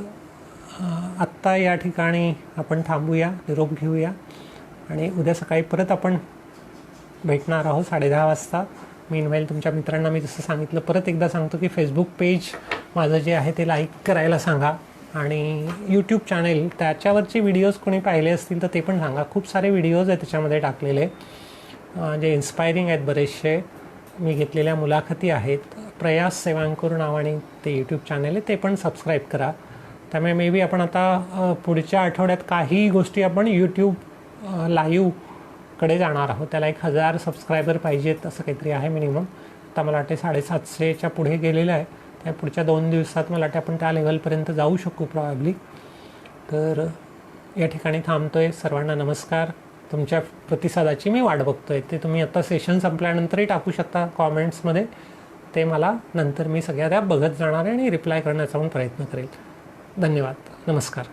Speaker 1: आत्ता या ठिकाणी आपण थांबूया, निरोप घेऊया आणि उद्या सकाळी परत आपण भेटणार आहोत 10:30 वाजता. मीनवाईल तुमच्या मित्रांना मी जसं सांगितलं परत एकदा सांगतो की फेसबुक पेज माझं जे आहे ते लाईक करायला सांगा आणि यूट्यूब चॅनेल त्याच्यावरचे व्हिडिओज कोणी पाहिले असतील तर ते पण सांगा. खूप सारे व्हिडिओज आहेत त्याच्यामध्ये टाकलेले जे इन्स्पायरिंग आहेत. बरेचसे मी घेतलेल्या मुलाखती आहेत. प्रयास सेवांकूर नावाने ते यूट्यूब चॅनेल आहे, ते पण सबस्क्राईब करा. त्यामुळे मे बी आपण आता पुढच्या आठवड्यात काही गोष्टी आपण यूट्यूब लाईव्हकडे जाणार आहोत. त्याला 1000 सबस्क्रायबर पाहिजेत असं काहीतरी आहे मिनिमम. आता मला वाटते 750च्या पुढे गेलेलं आहे. त्या पुढच्या 2 दिवसात मला वाटते आपण त्या लेवलपर्यंत जाऊ शकू प्रॉब्ली. तर या ठिकाणी थांबतो आहे. सर्वांना नमस्कार. तुमच्या प्रतिसादाची मी वाट बघतो आहे. ते तुम्ही आता सेशन संपल्यानंतरही टाकू शकता कॉमेंट्समध्ये. ते मला नंतर मी सगळ्या त्या बघत जाणार आहे आणि रिप्लाय करण्याचा पण प्रयत्न करेल. धन्यवाद. नमस्कार.